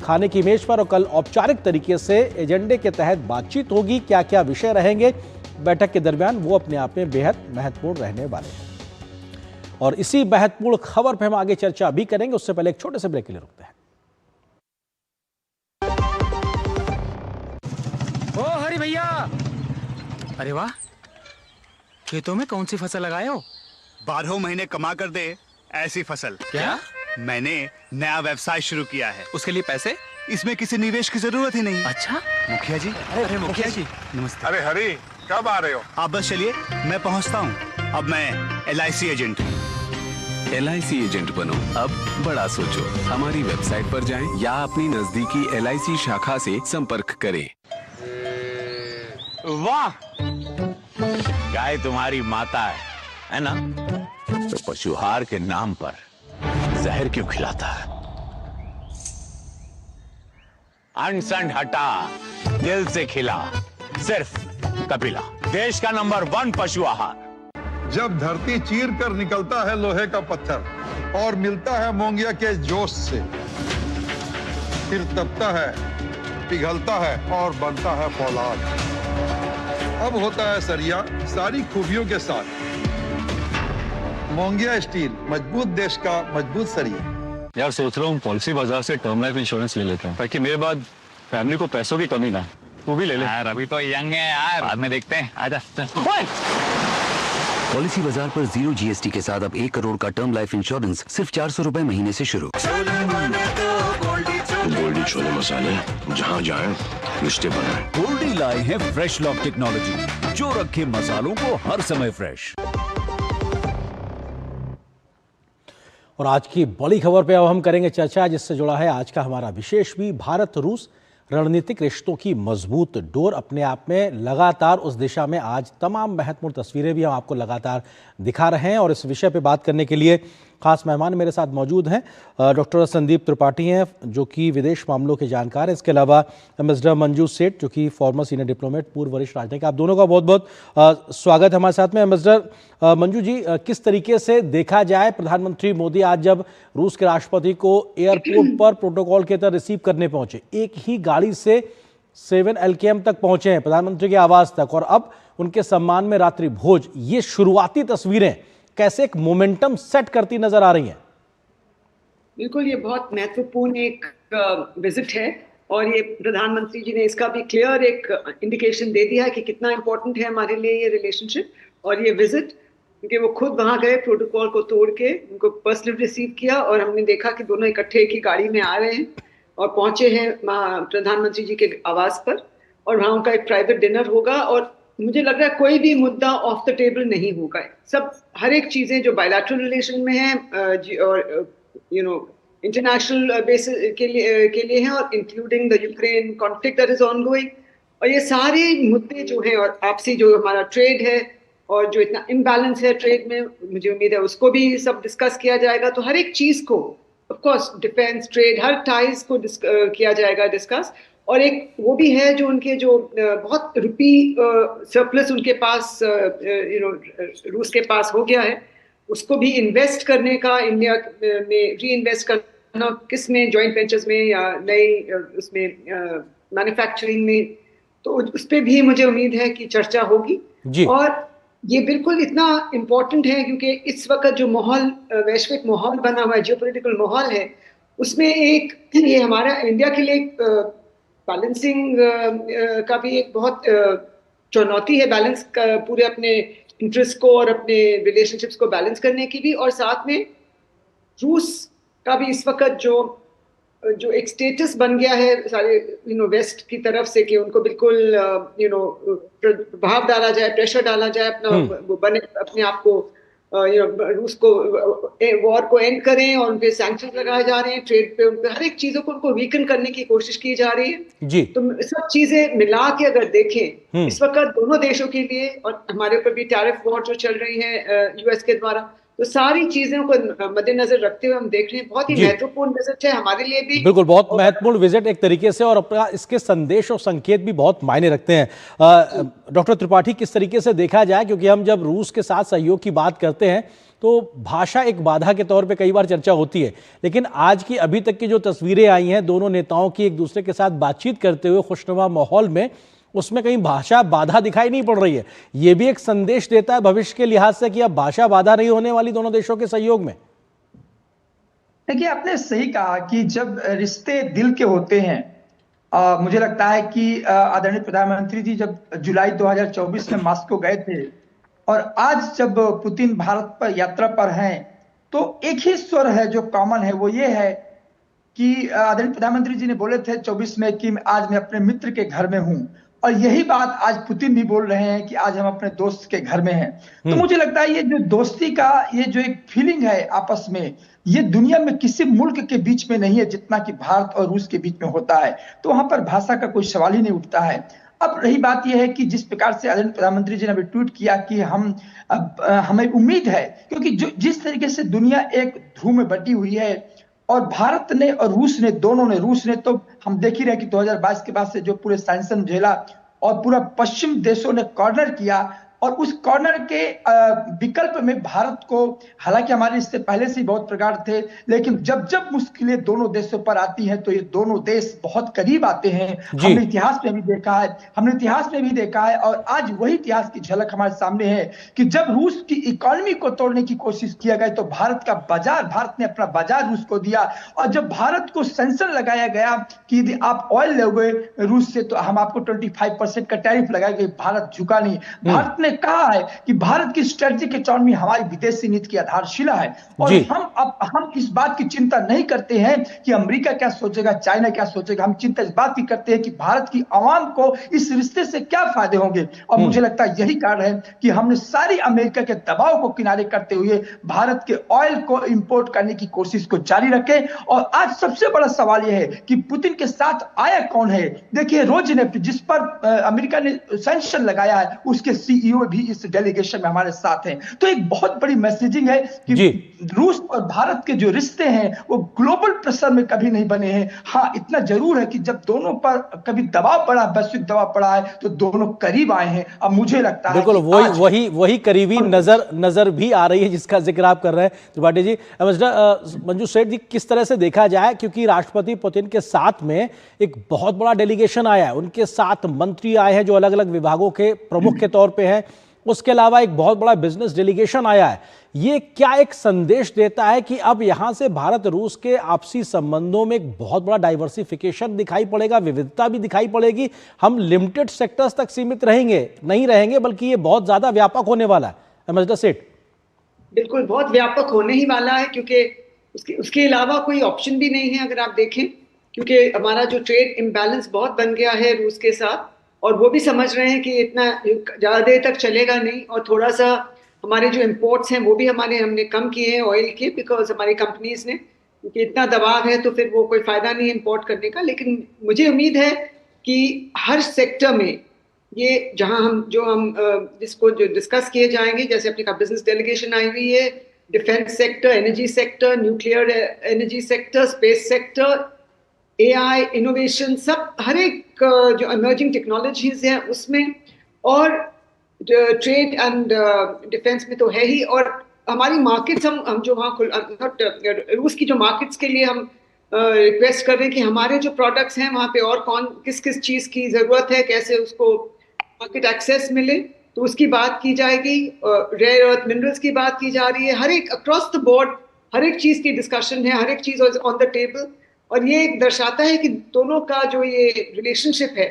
खाने की मेज पर और कल औपचारिक तरीके से एजेंडे के तहत बातचीत होगी। क्या क्या विषय रहेंगे बैठक के दरमियान, वो अपने आप में बेहद महत्वपूर्ण रहने वाले हैं और इसी महत्वपूर्ण खबर पर हम आगे चर्चा भी करेंगे। उससे पहले एक छोटे से ब्रेक के लिए रुकते हैं। ओ हरी भैया, अरे वाह, खेतों में कौन सी फसल लगाए हो? 12 महीने कमा कर दे ऐसी फसल। क्या? मैंने नया व्यवसाय शुरू किया है। उसके लिए पैसे? इसमें किसी निवेश की जरूरत ही नहीं। अच्छा मुखिया जी। अरे मुखिया जी नमस्ते। अरे हरी, कब आ रहे हो? आप बस चलिए, मैं पहुंचता हूँ। अब मैं LIC एजेंट हूँ। LIC एजेंट बनो, अब बड़ा सोचो। हमारी वेबसाइट पर जाएं या अपनी नजदीकी LIC शाखा से संपर्क करें। वाह, गाय तुम्हारी माता है ना? तो पशुहार के नाम पर जहर क्यों खिलाता है? अनसंड हटा, दिल से खिला, सिर्फ कपिला, देश का नंबर 1 पशु आहार। जब धरती चीर कर निकलता है लोहे का पत्थर और मिलता है मोंगिया के जोश से, फिर तपता है, पिघलता है और बनता है फौलाद। अब होता है सरिया सारी खूबियों के साथ। मोंगिया स्टील, मजबूत देश का मजबूत सरिया। यार सोच रहा हूँ पॉलिसी बाजार से टर्म लाइफ इंश्योरेंस ले लेता हूँ, ताकि मेरे बाद फैमिली को पैसों की कमी ना। तू भी ले ले यार, अभी तो यंग है यार, बाद में देखते हैं। आजा। पॉलिसी बाजार पर 0 GST के साथ अब 1 करोड़ का टर्म लाइफ इंश्योरेंस सिर्फ 400 रुपए महीने से शुरू। गोल्डी छोले मसाले, जहाँ जाए रिश्ते बनाए। गोल्डी लाए हैं फ्रेश लॉक टेक्नोलॉजी, जो रखे मसालों को हर समय फ्रेश। और आज की बड़ी खबर पे अब हम करेंगे चर्चा, जिससे जुड़ा है आज का हमारा विशेष भी। भारत रूस रणनीतिक रिश्तों की मजबूत डोर अपने आप में लगातार उस दिशा में आज तमाम महत्वपूर्ण तस्वीरें भी हम आपको लगातार दिखा रहे हैं। और इस विषय पे बात करने के लिए खास मेहमान मेरे साथ मौजूद हैं। डॉक्टर संदीप त्रिपाठी हैं, जो कि विदेश मामलों के जानकार हैं। इसके अलावा एम्बेसडर मंजू सेठ, जो कि फॉर्मर सीनियर डिप्लोमेट, पूर्व वरिष्ठ राजनयिक। आप दोनों का बहुत बहुत स्वागत है हमारे साथ में। एम्बेसडर मंजू जी, किस तरीके से देखा जाए, प्रधानमंत्री मोदी आज जब रूस के राष्ट्रपति को एयरपोर्ट पर प्रोटोकॉल के तहत रिसीव करने पहुंचे, एक ही गाड़ी से 7 LKM तक पहुंचे हैं, प्रधानमंत्री के आवास तक, और अब उनके सम्मान में रात्रि भोज, ये शुरुआती तस्वीरें कैसे एक मोमेंटम सेट करती नजर आ रही हैं? बिल्कुल, ये बहुत महत्वपूर्ण एक विजिट है और ये प्रधानमंत्री जी ने इसका भी क्लियर एक इंडिकेशन दे दिया है कि कितना इम्पोर्टेंट है हमारे लिए ये रिलेशनशिप और ये विजिट, क्योंकि वो खुद वहाँ गए, प्रोटोकॉल को तोड़ के उनको पर्सनली रिसीव किया और हमने देखा कि दोनों इकट्ठे एक ही गाड़ी में आ रहे हैं और पहुंचे हैं प्रधानमंत्री जी के आवास पर, और वहाँ उनका एक प्राइवेट डिनर होगा। और मुझे लग रहा है कोई भी मुद्दा ऑफ द टेबल नहीं होगा, सब हर एक चीजें जो बायलैटरल रिलेशन में है और इंटरनेशनल बेसिस के लिए हैं, और including the Ukraine conflict that is ongoing, और ये सारे मुद्दे जो हैं, और आपसी जो हमारा ट्रेड है और जो इतना इम्बैलेंस है ट्रेड में, मुझे उम्मीद है उसको भी सब डिस्कस किया जाएगा। तो हर एक चीज को, of course defence, trade, her ties को किया जाएगा डिस्कस। और एक वो भी है जो उनके जो बहुत रुपी सरप्लस उनके पास रूस के पास हो गया है, उसको भी इन्वेस्ट करने का, इंडिया में री इन्वेस्ट करना, किस में, जॉइंट वेंचर्स में या नई उसमें मैन्युफैक्चरिंग में, तो उस पर भी मुझे उम्मीद है कि चर्चा होगी। और ये बिल्कुल इतना इम्पोर्टेंट है क्योंकि इस वक्त जो माहौल, वैश्विक माहौल बना हुआ है, जियोपॉलिटिकल माहौल है, उसमें एक ये हमारा इंडिया के लिए एक बैलेंसिंग का भी एक बहुत चुनौती है, बैलेंस पूरे अपने इंटरेस्ट को और अपने रिलेशनशिप्स को बैलेंस करने की भी, और साथ में रूस का भी इस वक्त जो एक स्टेटस बन गया है सारे वेस्ट की तरफ से कि उनको बिल्कुल प्रभाव डाला जाए, प्रेशर डाला जाए, अपना वो बने अपने आप को रूस को वॉर को एंड करें, और उनपे सैंक्शन लगाए जा रहे हैं, ट्रेड पे उनपे हर एक चीजों को उनको वीकन करने की कोशिश की जा रही है जी। तो सब चीजें मिला के अगर देखें इस वक्त दोनों देशों के लिए, और हमारे ऊपर भी टैरिफ वॉर जो चल रही है यूएस के द्वारा, तो सारी चीजों को मद्देनजर रखते हुए हम देख रहे हैं बहुत ही महत्वपूर्ण विजिट है हमारे लिए भी। बिल्कुल, बहुत महत्वपूर्ण विजिट एक तरीके से, और अपना इसके संदेश और संकेत भी बहुत मायने रखते हैं। डॉक्टर त्रिपाठी, किस तरीके से देखा जाए, क्योंकि हम जब रूस के साथ सहयोग की बात करते हैं तो भाषा एक बाधा के तौर पे कई बार चर्चा होती है, लेकिन आज की अभी तक की जो तस्वीरें आई हैं दोनों नेताओं की एक दूसरे के साथ बातचीत करते हुए खुशनुमा माहौल में, उसमें कहीं भाषा बाधा दिखाई नहीं पड़ रही है। ये भी एक संदेश देता है भविष्य के लिहाज से कि अब भाषा बाधा नहीं होने वाली दोनों देशों के सहयोग में। देखिए, आपने सही कहा कि जब रिश्ते दिल के होते हैं, मुझे लगता है कि आदरणीय प्रधानमंत्री जी जब जुलाई 2024 में मॉस्को गए थे और आज जब पुतिन भारत पर यात्रा पर हैं, तो एक ही स्वर है जो कॉमन है, वो ये है कि आदरणीय प्रधानमंत्री जी ने बोले थे 24 में कि आज मैं अपने मित्र के घर में हूं, और यही बात आज पुतिन भी बोल रहे हैं कि आज हम अपने दोस्त के घर में हैं। तो मुझे लगता है ये जो दोस्ती का ये जो एक फीलिंग है आपस में, ये दुनिया में किसी मुल्क के बीच में नहीं है जितना कि भारत और रूस के बीच में होता है। तो वहां पर भाषा का कोई सवाल ही नहीं उठता है। अब रही बात यह है कि जिस प्रकार से आदरणीय प्रधानमंत्री जी ने अभी ट्वीट किया कि हमें उम्मीद है, क्योंकि जिस तरीके से दुनिया एक ध्रुव में बटी हुई है और भारत ने और रूस ने, दोनों ने, रूस ने तो हम देख ही रहे कि 2022 के बाद से जो पूरे सैंक्शन झेला और पूरा पश्चिम देशों ने कॉर्नर किया, और उस कॉर्नर के विकल्प में भारत को, हालांकि हमारे इससे पहले से ही बहुत प्रगाढ़ थे, लेकिन जब जब मुश्किलें दोनों देशों पर आती हैं तो ये दोनों देश बहुत करीब आते हैं। हमने इतिहास में भी देखा है और आज वही इतिहास की झलक हमारे सामने है कि जब रूस की इकोनॉमी को तोड़ने की कोशिश किया गया तो भारत ने अपना बाजार रूस को दिया, और जब भारत को सेंसर लगाया गया कि यदि आप ऑयल लोगे रूस से तो हम आपको 25% का टैरिफ लगाएंगे, भारत झुका नहीं। भारत ने कहा है कि भारत की स्ट्रेटेजिक इकोनॉमी हमारी विदेशी नीति की आधारशिला है, और हम इस बात की चिंता नहीं करते हैं कि अमेरिका क्या सोचेगा, चाइना क्या सोचेगा। हम चिंता इस बात की करते हैं कि भारत की आवाम को इस रिश्ते से क्या फायदे होंगे, और मुझे लगता है यही कारण है कि हमने सारी अमेरिका के दबाव को किनारे करते हुए भारत के ऑयल को इंपोर्ट करने की कोशिश को जारी रखे। और आज सबसे बड़ा सवाल यह है कि पुतिन के साथ आया कौन है। देखिए, रोजनेफ्ट जिस पर अमेरिका ने सैंक्शन लगाया है, उसके सीईओ भी इस डेलीगेशन में हमारे साथ हैं। तो एक बहुत बड़ी मैसेजिंग है कि रूस और भारत के जो रिश्ते हैं वो ग्लोबल प्रेशर में कभी नहीं बने हैं। हाँ, इतना जरूर है कि जब दोनों पर कभी दबाव पड़ा, वैश्विक दबाव पड़ा है, तो दोनों करीब आए हैं। अब मुझे लगता है बिल्कुल वही करीबी नजर भी आ रही है जिसका जिक्र आप कर रहे हैं त्रिपाठी जी। मंजू सेठ जी, किस तरह से देखा जाए, क्योंकि राष्ट्रपति पुतिन के साथ में एक बहुत बड़ा डेलीगेशन आया है, उनके साथ मंत्री आए हैं जो अलग अलग विभागों के प्रमुख के तौर पे हैं, उसके अलावा एक बहुत बड़ा बिजनेस डेलीगेशन आया है। ये क्या एक संदेश देता है कि अब यहां से भारत रूस के आपसी संबंधों में एक बहुत बड़ा डाइवर्सिफिकेशन दिखाई पड़ेगा, विविधता भी दिखाई पड़ेगी, हम लिमिटेड सेक्टर्स तक सीमित नहीं रहेंगे, बल्कि ये बहुत ज्यादा व्यापक होने वाला है? अमजद सेठ, बिल्कुल बहुत व्यापक होने ही वाला है, क्योंकि उसके अलावा कोई ऑप्शन भी नहीं है अगर आप देखें, क्योंकि हमारा जो ट्रेड इम्बैलेंस बहुत बन गया है रूस के साथ, और वो भी समझ रहे हैं कि इतना ज़्यादा देर तक चलेगा नहीं, और थोड़ा सा हमारे जो इंपोर्ट्स हैं वो भी हमने कम किए हैं ऑयल के, बिकॉज हमारी कंपनीज ने, क्योंकि इतना दबाव है तो फिर वो कोई फ़ायदा नहीं है इंपोर्ट करने का। लेकिन मुझे उम्मीद है कि हर सेक्टर में ये जिसको डिस्कस किए जाएंगे, जैसे अपने का बिजनेस डेलीगेशन आई हुई है, defence sector, energy sector, nuclear energy sector, space sector, AI innovation, सब हर एक जो इमर्जिंग टेक्नोलॉजीज हैं उसमें, और ट्रेड एंड डिफेंस में तो है ही। और हमारी मार्केट्स हम जो वहाँ रूस की जो मार्केट्स के लिए हम रिक्वेस्ट कर रहे हैं कि हमारे जो प्रोडक्ट्स हैं वहाँ पे और किस किस चीज़ की ज़रूरत है, कैसे उसको मार्केट एक्सेस मिले, तो उसकी बात की जाएगी। रेयर अर्थ मिनरल्स की बात की जा रही है, हर एक अक्रॉस द बोर्ड हर एक चीज़ की डिस्कशन है, हर एक चीज़ ऑन द टेबल। और ये एक दर्शाता है कि दोनों का जो ये रिलेशनशिप है,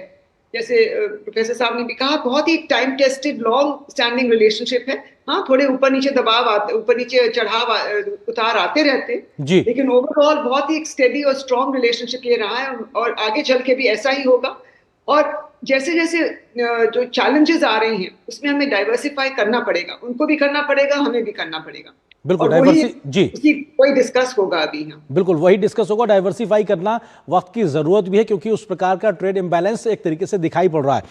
जैसे प्रोफेसर साहब ने भी कहा, बहुत ही time tested long standing relationship है। हाँ, थोड़े ऊपर नीचे दबाव आते, ऊपर नीचे चढ़ाव उतार आते रहते, लेकिन ओवरऑल बहुत ही स्टेडी और स्ट्रॉन्ग रिलेशनशिप ये रहा है, और आगे चल के भी ऐसा ही होगा। और जैसे जैसे जो चैलेंजेस आ रहे हैं उसमें हमें डाइवर्सिफाई करना पड़ेगा, उनको भी करना पड़ेगा, हमें भी करना पड़ेगा। बिल्कुल कोई डिस्कस होगा अभी। बिल्कुल वही डिस्कस होगा। डाइवर्सिफाई करना वक्त की जरूरत भी है, क्योंकि उस प्रकार का ट्रेड इम्बैलेंस एक तरीके से दिखाई पड़ रहा है।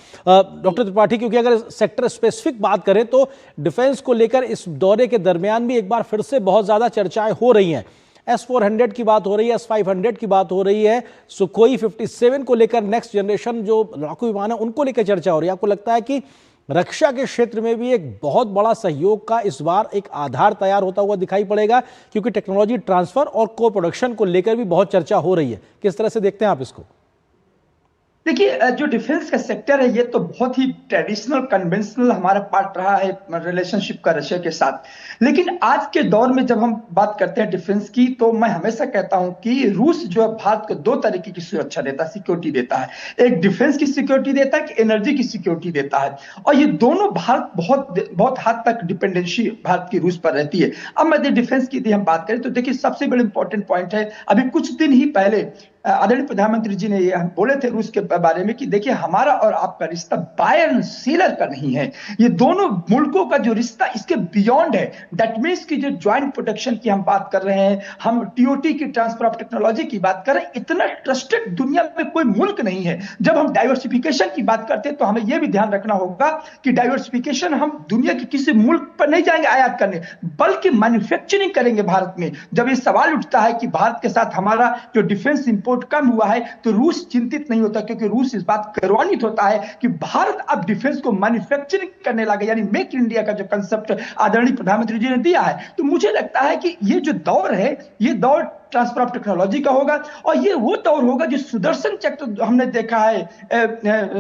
डॉक्टर त्रिपाठी, क्योंकि अगर सेक्टर स्पेसिफिक बात करें तो डिफेंस को लेकर इस दौरे के दरमियान भी एक बार फिर से बहुत ज्यादा चर्चाएं हो रही हैं। S-400 की बात हो रही है, S-500 की बात हो रही है, सुखोई 57 को लेकर नेक्स्ट जनरेशन जो लड़ाकू विमान है उनको लेकर चर्चा हो रही है। आपको लगता है कि रक्षा के क्षेत्र में भी एक बहुत बड़ा सहयोग का इस बार एक आधार तैयार होता हुआ दिखाई पड़ेगा, क्योंकि टेक्नोलॉजी ट्रांसफर और को प्रोडक्शन को लेकर भी बहुत चर्चा हो रही है? किस तरह से देखते हैं आप इसको? देखिए, जो डिफेंस का सेक्टर है ये तो बहुत ही ट्रेडिशनल कन्वेंशनल हमारा पार्ट रहा है रिलेशनशिप का रशिया के साथ। लेकिन आज के दौर में जब हम बात करते हैं डिफेंस की, तो मैं हमेशा कहता हूं कि रूस जो है भारत को दो तरीके की सुरक्षा देता है, सिक्योरिटी देता है। एक डिफेंस की सिक्योरिटी देता है, कि एनर्जी की सिक्योरिटी देता है, और ये दोनों भारत बहुत हद तक डिपेंडेंसी भारत की रूस पर रहती है। अब मैं डिफेंस की यदि हम बात करें तो देखिए, सबसे बड़ा इंपॉर्टेंट पॉइंट है, अभी कुछ दिन ही पहले आदरणीय प्रधानमंत्री जी ने ये बोले थे रूस के बारे में कि देखिए हमारा और आपका रिश्ता बायर एंड सेलर का नहीं है, ये दोनों मुल्कों का जो रिश्ता इसके बियॉन्ड है। दैट मीन्स की जो ज्वाइंट प्रोडक्शन की हम बात कर रहे हैं, हम टीओटी की ट्रांसफर ऑफ टेक्नोलॉजी की बात कर रहे हैं, इतना ट्रस्टेड दुनिया में कोई मुल्क नहीं है। जब हम डाइवर्सिफिकेशन की बात करते हैं तो हमें यह भी ध्यान रखना होगा कि डाइवर्सिफिकेशन हम दुनिया के किसी मुल्क पर नहीं जाएंगे आयात करने, बल्कि मैन्युफैक्चरिंग करेंगे भारत में। जब ये सवाल उठता है कि भारत के साथ हमारा जो डिफेंस इंपोर्ट कम हुआ है तो रूस चिंतित नहीं होता, क्योंकि रूस इस बात गौरवान्वित होता है कि भारत अब डिफेंस को मैन्युफैक्चरिंग करने लगे, यानी मेक इन इंडिया का जो कंसेप्ट आदरणीय प्रधानमंत्री जी ने दिया है। तो मुझे लगता है कि ये जो दौर है, ये दौर ट्रांसफर ऑफ टेक्नोलॉजी का होगा और ये वो दौर होगा जो सुदर्शन चक्र हमने देखा है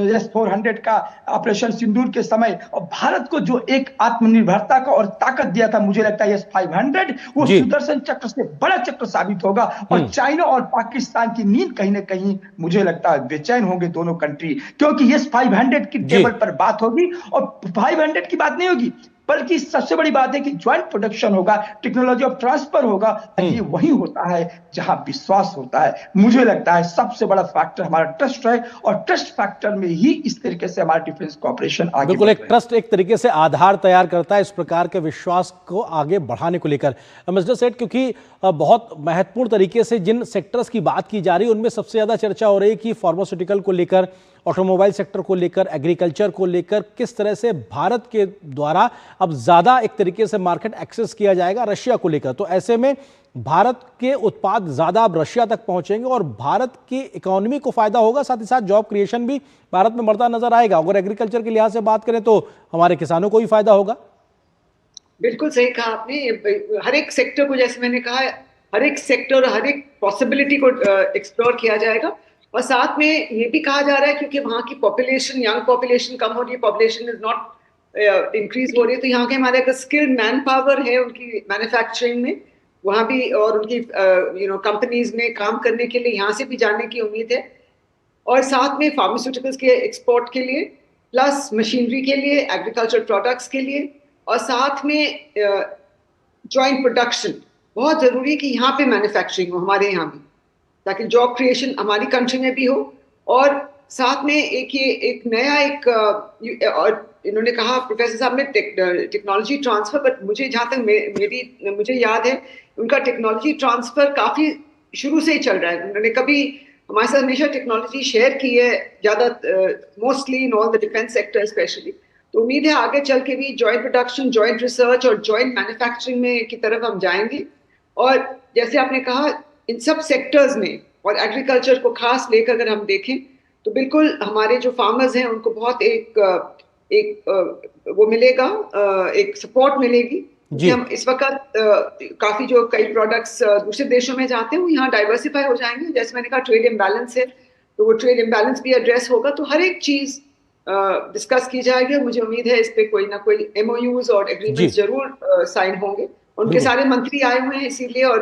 S-400 का ऑपरेशन सिंदूर के समय, और भारत को जो एक आत्मनिर्भरता का और ताकत दिया था, मुझे लगता है S-500 वो सुदर्शन चक्र से बड़ा चक्र साबित होगा। और चाइना और पाकिस्तान की नींद कहीं ना कहीं मुझे लगता है बेचैन होंगे दोनों कंट्री, क्योंकि S-500 की टेबल पर बात होगी और 500 की बात नहीं होगी, बल्कि सबसे बड़ी बात है कि ज्वाइंट प्रोडक्शन होगा, टेक्नोलॉजी ऑफ ट्रांसफर होगा। ये वही होता है जहां विश्वास होता है। मुझे लगता है सबसे बड़ा फैक्टर हमारा ट्रस्ट है और ट्रस्ट फैक्टर में ही इस तरीके से हमारा डिफेंस कॉर्पोरेशन आगे बिल्कुल एक ट्रस्ट एक तरीके से आधार तैयार करता है इस प्रकार के विश्वास को आगे बढ़ाने को लेकर। मिस्टर सेठ, क्योंकि बहुत महत्वपूर्ण तरीके से जिन सेक्टर्स की बात की जा रही है उनमें सबसे ज्यादा चर्चा हो रही है कि फार्मास्यूटिकल को लेकर, ऑटोमोबाइल सेक्टर को लेकर, एग्रीकल्चर को लेकर किस तरह से भारत के द्वारा अब ज्यादा एक तरीके से मार्केट एक्सेस किया जाएगा रशिया को लेकर। तो ऐसे में भारत के उत्पाद ज्यादा अब रशिया तक पहुंचेंगे और भारत की इकोनॉमी को फायदा होगा, साथ ही साथ जॉब क्रिएशन भी भारत में बढ़ता नजर आएगा। अगर एग्रीकल्चर के लिहाज से बात करें तो हमारे किसानों को भी फायदा होगा। बिल्कुल सही कहा आपने। हर एक सेक्टर को, जैसे मैंने कहा, हर एक सेक्टर, हर एक पॉसिबिलिटी को एक्सप्लोर किया जाएगा। और साथ में ये भी कहा जा रहा है क्योंकि वहाँ की पॉपुलेशन, यंग पॉपुलेशन कम हो रही है, पॉपुलेशन इज नॉट इंक्रीज हो रही है, तो यहाँ के हमारे अगर स्किल्ड मैन पावर है उनकी मैन्युफैक्चरिंग में वहाँ भी और उनकी कंपनीज में काम करने के लिए यहाँ से भी जाने की उम्मीद है। और साथ में फार्मास्यूटिकल्स के एक्सपोर्ट के लिए, प्लस मशीनरी के लिए, एग्रीकल्चर प्रोडक्ट्स के लिए, और साथ में जॉइंट प्रोडक्शन बहुत जरूरी है कि यहाँ पे मैन्युफैक्चरिंग हो हमारे यहाँ भी, ताकि जॉब क्रिएशन हमारी कंट्री में भी हो। और साथ में एक नया और इन्होंने कहा प्रोफेसर साहब ने टेक्नोलॉजी ट्रांसफर, बट मुझे जहाँ तक मुझे याद है उनका टेक्नोलॉजी ट्रांसफर काफी शुरू से ही चल रहा है। उन्होंने कभी हमारे साथ हमेशा टेक्नोलॉजी शेयर की है, ज्यादा mostly in all the defence sector specially. तो उम्मीद है आगे चल के भी जॉइंट प्रोडक्शन, जॉइंट रिसर्च और जॉइंट मैन्युफैक्चरिंग में की तरफ हम जाएंगे। और जैसे आपने कहा इन सब सेक्टर्स में, और एग्रीकल्चर को खास लेकर अगर हम देखें तो बिल्कुल हमारे जो फार्मर्स हैं उनको बहुत वो मिलेगा, एक सपोर्ट मिलेगी। हम इस वक्त काफी जो कई प्रोडक्ट्स दूसरे देशों में जाते हैं वो यहाँ डाइवर्सिफाई हो जाएंगे। जैसे मैंने कहा ट्रेड इम्बैलेंस है तो वो ट्रेड इम्बैलेंस भी एड्रेस होगा। तो हर एक चीज डिस्कस की जाएगी और मुझे उम्मीद है इस पे कोई ना कोई MOUs और एग्रीमेंट्स जरूर साइन होंगे। उनके सारे मंत्री आए हुए हैं इसीलिए, और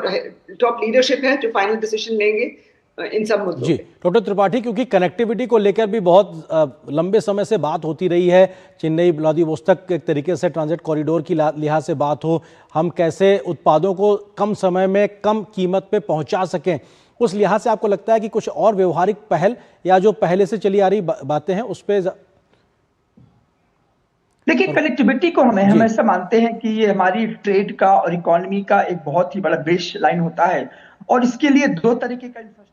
टॉप लीडरशिप है जो फाइनल डिसीजन लेंगे इन सब मुद्दों पे। डॉक्टर त्रिपाठी, क्योंकि कनेक्टिविटी को लेकर भी बहुत लंबे समय से बात होती रही है, चेन्नई व्लादिवोस्तोक एक तरीके से ट्रांजिट कॉरिडोर की लिहाज से बात हो, हम कैसे उत्पादों को कम समय में कम कीमत पे पहुंचा सकें, उस लिहाज से आपको लगता है कि कुछ और व्यवहारिक पहल या जो पहले से चली आ रही बातें हैं उस पर? देखिए, कनेक्टिविटी को हमें हमेशा मानते हैं कि ये हमारी ट्रेड का और इकोनॉमी का एक बहुत ही बड़ा बेस लाइन होता है, और इसके लिए दो तरीके का इंफ्रास्ट्रक्चर।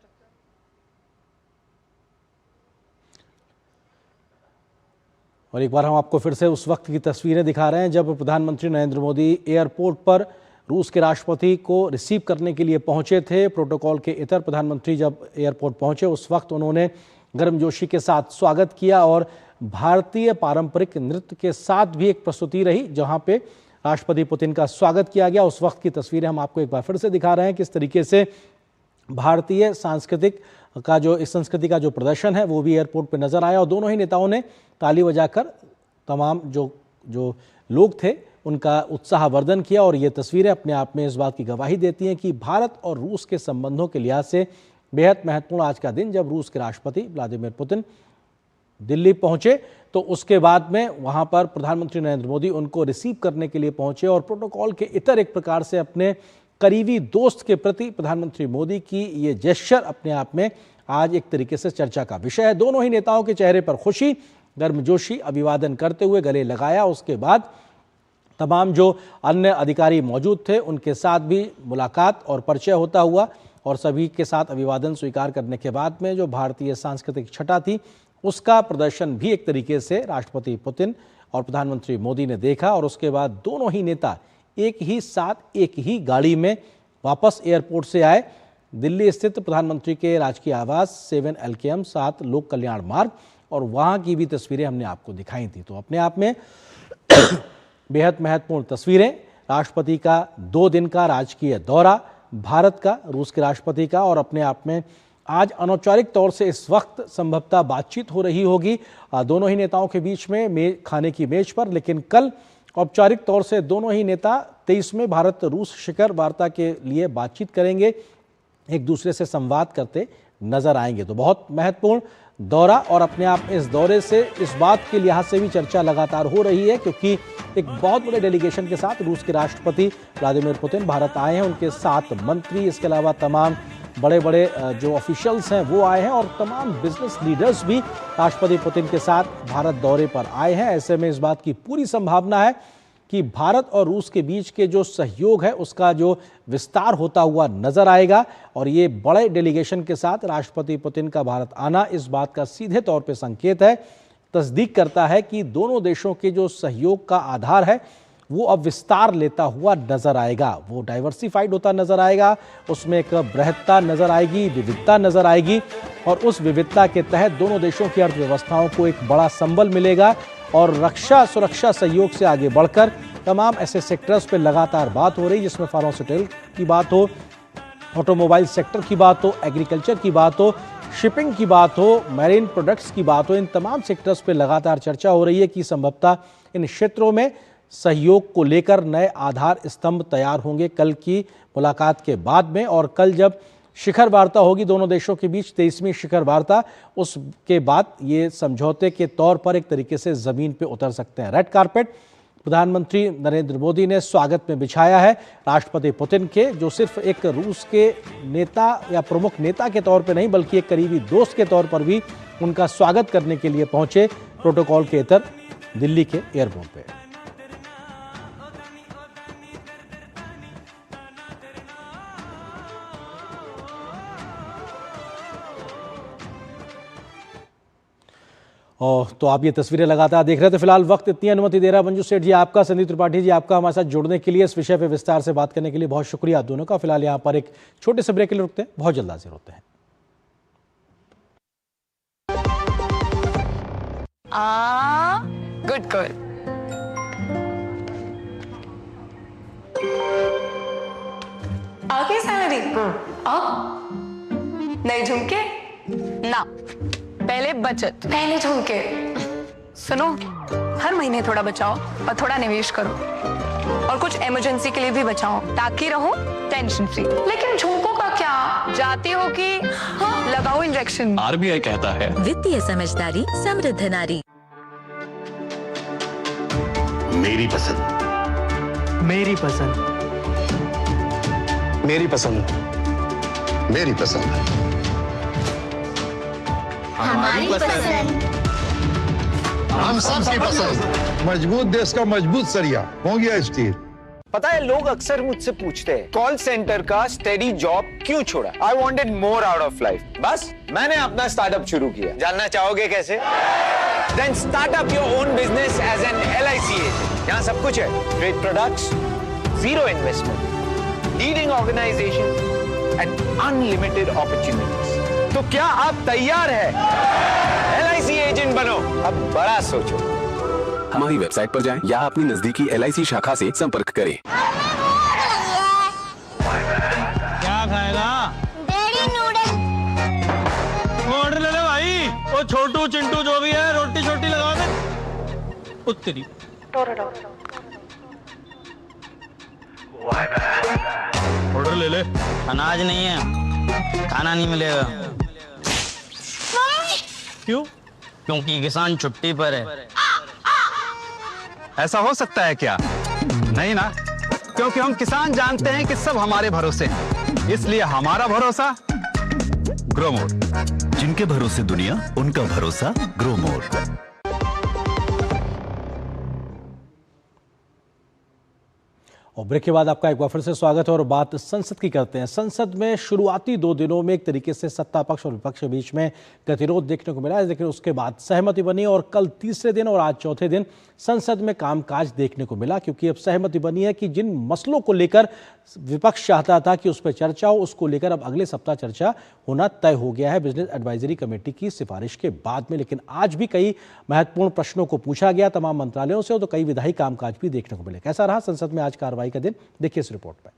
और एक बार हम आपको फिर से उस वक्त की तस्वीरें दिखा रहे हैं जब प्रधानमंत्री नरेंद्र मोदी एयरपोर्ट पर रूस के राष्ट्रपति को रिसीव करने के लिए पहुंचे थे। प्रोटोकॉल के इतर प्रधानमंत्री जब एयरपोर्ट पहुंचे उस वक्त उन्होंने गर्मजोशी के साथ स्वागत किया और भारतीय पारंपरिक नृत्य के साथ भी एक प्रस्तुति रही जहां पे राष्ट्रपति पुतिन का स्वागत किया गया। उस वक्त की तस्वीरें हम आपको एक बार फिर से दिखा रहे हैं किस तरीके से भारतीय सांस्कृतिक का जो इस संस्कृति का जो प्रदर्शन है वो भी एयरपोर्ट पे नजर आया और दोनों ही नेताओं ने ताली बजाकर तमाम जो लोग थे उनका उत्साहवर्धन किया। और ये तस्वीरें अपने आप में इस बात की गवाही देती हैं कि भारत और रूस के संबंधों के लिहाज से बेहद महत्वपूर्ण आज का दिन, जब रूस के राष्ट्रपति व्लादिमीर पुतिन दिल्ली पहुंचे तो उसके बाद में वहां पर प्रधानमंत्री नरेंद्र मोदी उनको रिसीव करने के लिए पहुंचे और प्रोटोकॉल के इतर एक प्रकार से अपने करीबी दोस्त के प्रति प्रधानमंत्री मोदी की ये जेस्चर अपने आप में आज एक तरीके से चर्चा का विषय है। दोनों ही नेताओं के चेहरे पर खुशी, गर्मजोशी, अभिवादन करते हुए गले लगाया। उसके बाद तमाम जो अन्य अधिकारी मौजूद थे उनके साथ भी मुलाकात और परिचय होता हुआ और सभी के साथ अभिवादन स्वीकार करने के बाद में जो भारतीय सांस्कृतिक छटा थी उसका प्रदर्शन भी एक तरीके से राष्ट्रपति पुतिन और प्रधानमंत्री मोदी ने देखा। और उसके बाद दोनों ही नेता एक ही साथ एक ही गाड़ी में वापस एयरपोर्ट से आए। दिल्ली स्थित प्रधानमंत्री के राजकीय आवास 7 LKM 7 लोक कल्याण मार्ग, और वहाँ की भी तस्वीरें हमने आपको दिखाई थी। तो अपने आप में बेहद महत्वपूर्ण तस्वीरें। राष्ट्रपति का 2 दिन का राजकीय दौरा, भारत का, रूस के राष्ट्रपति का, और अपने आप में आज अनौपचारिक तौर से इस वक्त संभवतः बातचीत हो रही होगी दोनों ही नेताओं के बीच में खाने की मेज पर। लेकिन कल औपचारिक तौर से दोनों ही नेता 23वें भारत रूस शिखर वार्ता के लिए बातचीत करेंगे, एक दूसरे से संवाद करते नजर आएंगे। तो बहुत महत्वपूर्ण दौरा, और अपने आप इस दौरे से इस बात के लिहाज से भी चर्चा लगातार हो रही है क्योंकि एक बहुत बड़े डेलीगेशन के साथ रूस के राष्ट्रपति व्लादिमीर पुतिन भारत आए हैं। उनके 7 मंत्री, इसके अलावा तमाम बड़े बड़े जो ऑफिशियल्स हैं वो आए हैं, और तमाम बिजनेस लीडर्स भी राष्ट्रपति पुतिन के साथ भारत दौरे पर आए हैं। ऐसे में इस बात की पूरी संभावना है कि भारत और रूस के बीच के जो सहयोग है उसका जो विस्तार होता हुआ नजर आएगा। और ये बड़े डेलीगेशन के साथ राष्ट्रपति पुतिन का भारत आना इस बात का सीधे तौर पे संकेत है, तस्दीक करता है कि दोनों देशों के जो सहयोग का आधार है वो अब विस्तार लेता हुआ नजर आएगा, वो डाइवर्सिफाइड होता नजर आएगा, उसमें एक बृहत्ता नजर आएगी, विविधता नजर आएगी, और उस विविधता के तहत दोनों देशों की अर्थव्यवस्थाओं को एक बड़ा संबल मिलेगा। और रक्षा सुरक्षा सहयोग से आगे बढ़कर तमाम ऐसे सेक्टर्स पे लगातार बात हो रही, जिसमें फार्मास्यूटिकल की बात हो, ऑटोमोबाइल सेक्टर की बात हो, एग्रीकल्चर की बात हो, शिपिंग की बात हो, मैरीन प्रोडक्ट्स की बात हो। इन तमाम सेक्टर्स पे लगातार चर्चा हो रही है कि संभवतः इन क्षेत्रों में सहयोग को लेकर नए आधार स्तंभ तैयार होंगे कल की मुलाकात के बाद में। और कल जब शिखर वार्ता होगी दोनों देशों के बीच, 23वीं शिखर वार्ता, उसके बाद ये समझौते के तौर पर एक तरीके से जमीन पे उतर सकते हैं। रेड कारपेट प्रधानमंत्री नरेंद्र मोदी ने स्वागत में बिछाया है राष्ट्रपति पुतिन के, जो सिर्फ एक रूस के नेता या प्रमुख नेता के तौर पर नहीं बल्कि एक करीबी दोस्त के तौर पर भी उनका स्वागत करने के लिए पहुंचे प्रोटोकॉल के तहत दिल्ली के एयरपोर्ट पे। और तो आप ये तस्वीरें लगातार देख रहे थे। फिलहाल वक्त इतनी अनुमति दे रहा है मंजू सेठ जी आपका, संदीप त्रिपाठी जी आपका हमारे साथ जुड़ने के लिए, इस विषय पे विस्तार से बात करने के लिए बहुत शुक्रिया आप दोनों का। फिलहाल यहाँ पर एक छोटे से ब्रेक के लिए रुकते हैं, बहुत जल्द हाजिर होते हैं। Good girl. आगे सैलरी अब नहीं झुमके ना, पहले बचत, पहले झुमके। सुनो, हर महीने थोड़ा बचाओ और थोड़ा निवेश करो, और कुछ इमरजेंसी के लिए भी बचाओ ताकि रहो टेंशन फ्री। लेकिन झुमकों का क्या, जाती हो कि हाँ, लगाओ इंजेक्शन। RBI कहता है वित्तीय समझदारी समृद्ध नारी। मेरी पसंद, मेरी पसंद, मेरी पसंद, मेरी पसंद, हमारी पसंद, हम सबकी पसंद। मजबूत देश का मजबूत सरिया हो गया स्टील। पता है, लोग अक्सर मुझसे पूछते हैं कॉल सेंटर का स्टेडी जॉब क्यों छोड़ा। I wanted more out of life, बस मैंने अपना स्टार्टअप शुरू किया। जानना चाहोगे कैसे? Then start up your own business as an LIC agent. यहाँ सब कुछ है, trade products, zero investment, leading organisation and unlimited opportunities. तो क्या आप तैयार है? LIC एजेंट बनो, अब बड़ा सोचो। हमारी वेबसाइट पर जाएं या अपनी नजदीकी LIC शाखा से संपर्क करें। क्या खाएगा? Dairy noodle. ऑर्डर ले ले भाई, वो छोटू चिंटू जो भी है, रोटी छोटी लगा दे। उत्तरी ऑर्डर ले ले। अनाज नहीं है, खाना नहीं मिलेगा। क्यों? क्योंकि किसान छुट्टी पर है। ऐसा हो सकता है क्या? नहीं ना, क्योंकि हम किसान जानते हैं कि सब हमारे भरोसे हैं, इसलिए हमारा भरोसा ग्रोमोर। जिनके भरोसे दुनिया, उनका भरोसा ग्रोमोर। और ब्रेक के बाद आपका एक बार फिर से स्वागत है और बात संसद की करते हैं। संसद में शुरुआती 2 दिनों में एक तरीके से सत्ता पक्ष और विपक्ष के बीच में गतिरोध देखने को मिला, लेकिन उसके बाद सहमति बनी और कल तीसरे दिन और आज चौथे दिन संसद में कामकाज देखने को मिला, क्योंकि अब सहमति बनी है कि जिन मसलों को लेकर विपक्ष चाहता था कि उस पर चर्चा हो, उसको लेकर अब अगले सप्ताह चर्चा होना तय हो गया है बिजनेस एडवाइजरी कमेटी की सिफारिश के बाद में। लेकिन आज भी कई महत्वपूर्ण प्रश्नों को पूछा गया तमाम मंत्रालयों से, तो कई विधायी कामकाज भी देखने को मिले। कैसा रहा संसद में आज कार्रवाई का दिन, देखिए इस रिपोर्ट में।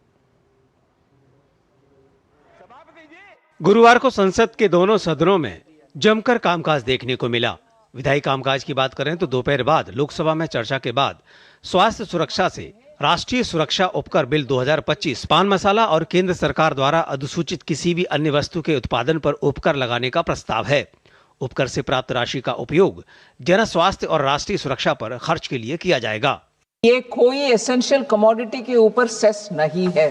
गुरुवार को संसद के दोनों सदनों में जमकर कामकाज देखने को मिला। विधायी कामकाज की बात करें तो दोपहर बाद लोकसभा में चर्चा के बाद स्वास्थ्य सुरक्षा से राष्ट्रीय सुरक्षा उपकर बिल 2025, पान मसाला और केंद्र सरकार द्वारा अधिसूचित किसी भी अन्य वस्तु के उत्पादन पर उपकर लगाने का प्रस्ताव है। उपकर से प्राप्त राशि का उपयोग जन स्वास्थ्य और राष्ट्रीय सुरक्षा पर खर्च के लिए किया जाएगा। ये कोई एसेंशियल कमोडिटी के ऊपर सेस नहीं है,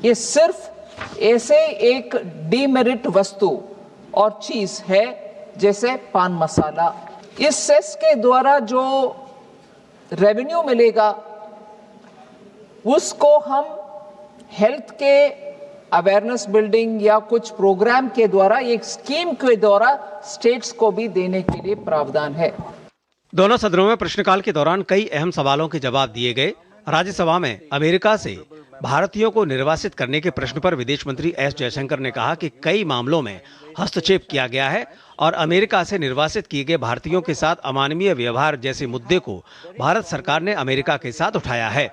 ये सिर्फ ऐसे एक डीमेरिट वस्तु और चीज है जैसे पान मसाला। इस सेस के द्वारा जो रेवेन्यू मिलेगा उसको हम हेल्थ के अवेयरनेस बिल्डिंग या कुछ प्रोग्राम के द्वारा, एक स्कीम के द्वारा स्टेट्स को भी देने के लिए प्रावधान है। दोनों सदनों में प्रश्नकाल के दौरान कई अहम सवालों के जवाब दिए गए। राज्यसभा में अमेरिका से भारतीयों को निर्वासित करने के प्रश्न पर विदेश मंत्री एस जयशंकर ने कहा कि कई मामलों में हस्तक्षेप किया गया है और अमेरिका से निर्वासित किए गए भारतीयों के साथ अमानवीय व्यवहार जैसे मुद्दे को भारत सरकार ने अमेरिका के साथ उठाया है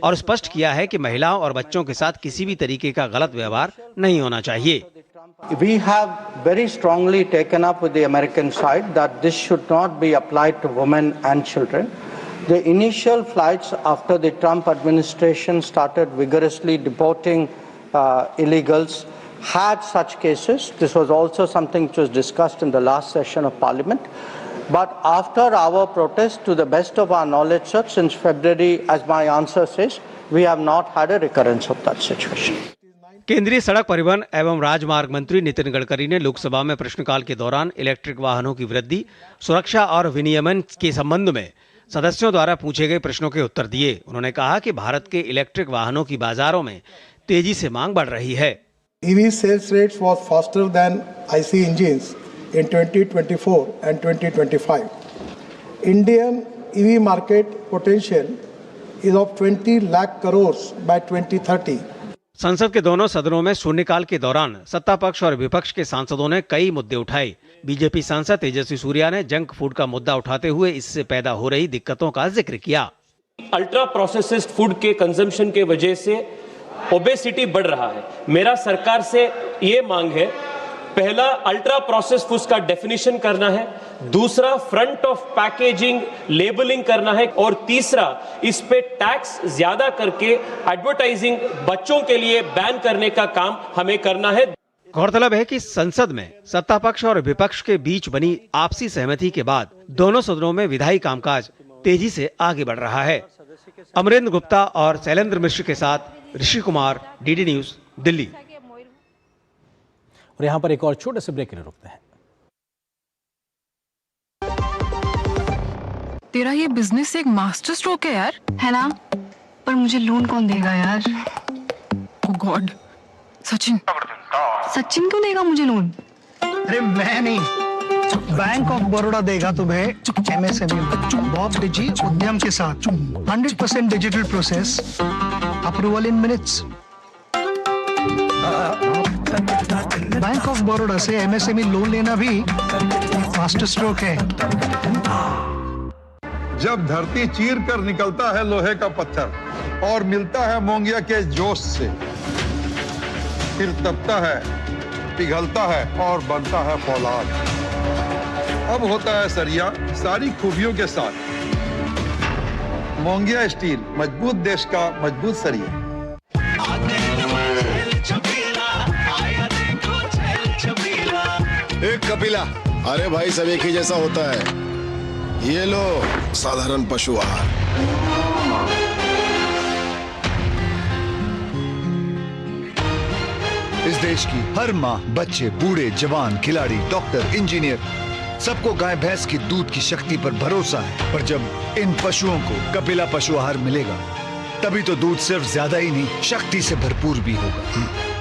और स्पष्ट किया है कि महिलाओं और बच्चों के साथ किसी भी तरीके का गलत व्यवहार नहीं होना चाहिए। We have very strongly taken up with the American side that this should not be applied to women and children. The initial flights after the Trump administration started vigorously deporting illegals had such cases. This was also something which was discussed in the last session of Parliament. But after our protest, to the best of our knowledge, sir, since February, as my answer says, we have not had a recurrence of that situation. केंद्रीय सड़क परिवहन एवं राजमार्ग मंत्री नितिन गडकरी ने लोकसभा में प्रश्नकाल के दौरान इलेक्ट्रिक वाहनों की वृद्धि, सुरक्षा और विनियमन के संबंध में सदस्यों द्वारा पूछे गए प्रश्नों के उत्तर दिए। उन्होंने कहा कि भारत के इलेक्ट्रिक वाहनों की बाजारों में तेजी से मांग बढ़ रही है। EV sales rates was faster than IC engines in 2024 and 2025. Indian EV market potential is of 20 lakh crores by 2030. संसद के दोनों सदनों में शून्यकाल के दौरान सत्ता पक्ष और विपक्ष के सांसदों ने कई मुद्दे उठाए। बीजेपी सांसद तेजस्वी सूर्या ने जंक फूड का मुद्दा उठाते हुए इससे पैदा हो रही दिक्कतों का जिक्र किया। अल्ट्रा प्रोसेस्ड फूड के कंजम्पशन के वजह से ओबेसिटी बढ़ रहा है। मेरा सरकार से ये मांग है, पहला अल्ट्रा प्रोसेस्ड फूड्स का डेफिनेशन करना है, दूसरा फ्रंट ऑफ पैकेजिंग लेबलिंग करना है और तीसरा इस पे टैक्स ज्यादा करके एडवर्टाइजिंग बच्चों के लिए बैन करने का काम हमें करना है। गौरतलब है कि संसद में सत्ता पक्ष और विपक्ष के बीच बनी आपसी सहमति के बाद दोनों सदनों में विधायी कामकाज तेजी से आगे बढ़ रहा है। अमरेंद्र गुप्ता और शैलेंद्र मिश्र के साथ ऋषि कुमार, डीडी न्यूज, दिल्ली। और यहाँ पर एक और छोटे से ब्रेक के लिए रुकते हैं। तेरा ये बिजनेस एक मास्टर स्ट्रोक है यार, है ना? पर मुझे लोन कौन देगा यार? ओह गॉड, सचिन क्यों देगा मुझे लोन? अरे मैं नहीं, बैंक ऑफ बड़ौदा देगा तुम्हें MSME बॉब डिजी उद्यम के साथ 100% digital process, approval in minutes. Bank of Baroda से MSME लोन लेना भी मास्टर स्ट्रोक है। जब धरती चीर कर निकलता है लोहे का पत्थर और मिलता है मोंगिया के जोश से, फिर तपता है, पिघलता है और बनता है फौलाद। अब होता है सरिया सारी खूबियों के साथ। मोंगिया स्टील, मजबूत देश का मजबूत सरिया। एक कपिला, अरे भाई सब एक ही जैसा होता है। ये लो साधारण पशु आहार। देश की हर माँ, बच्चे, बूढ़े, जवान, खिलाड़ी, डॉक्टर, इंजीनियर, सबको गाय भैंस की दूध की शक्ति पर भरोसा है। पर जब इन पशुओं को कपिला पशु आहार मिलेगा, तभी तो दूध सिर्फ ज्यादा ही नहीं, शक्ति से भरपूर भी होगा।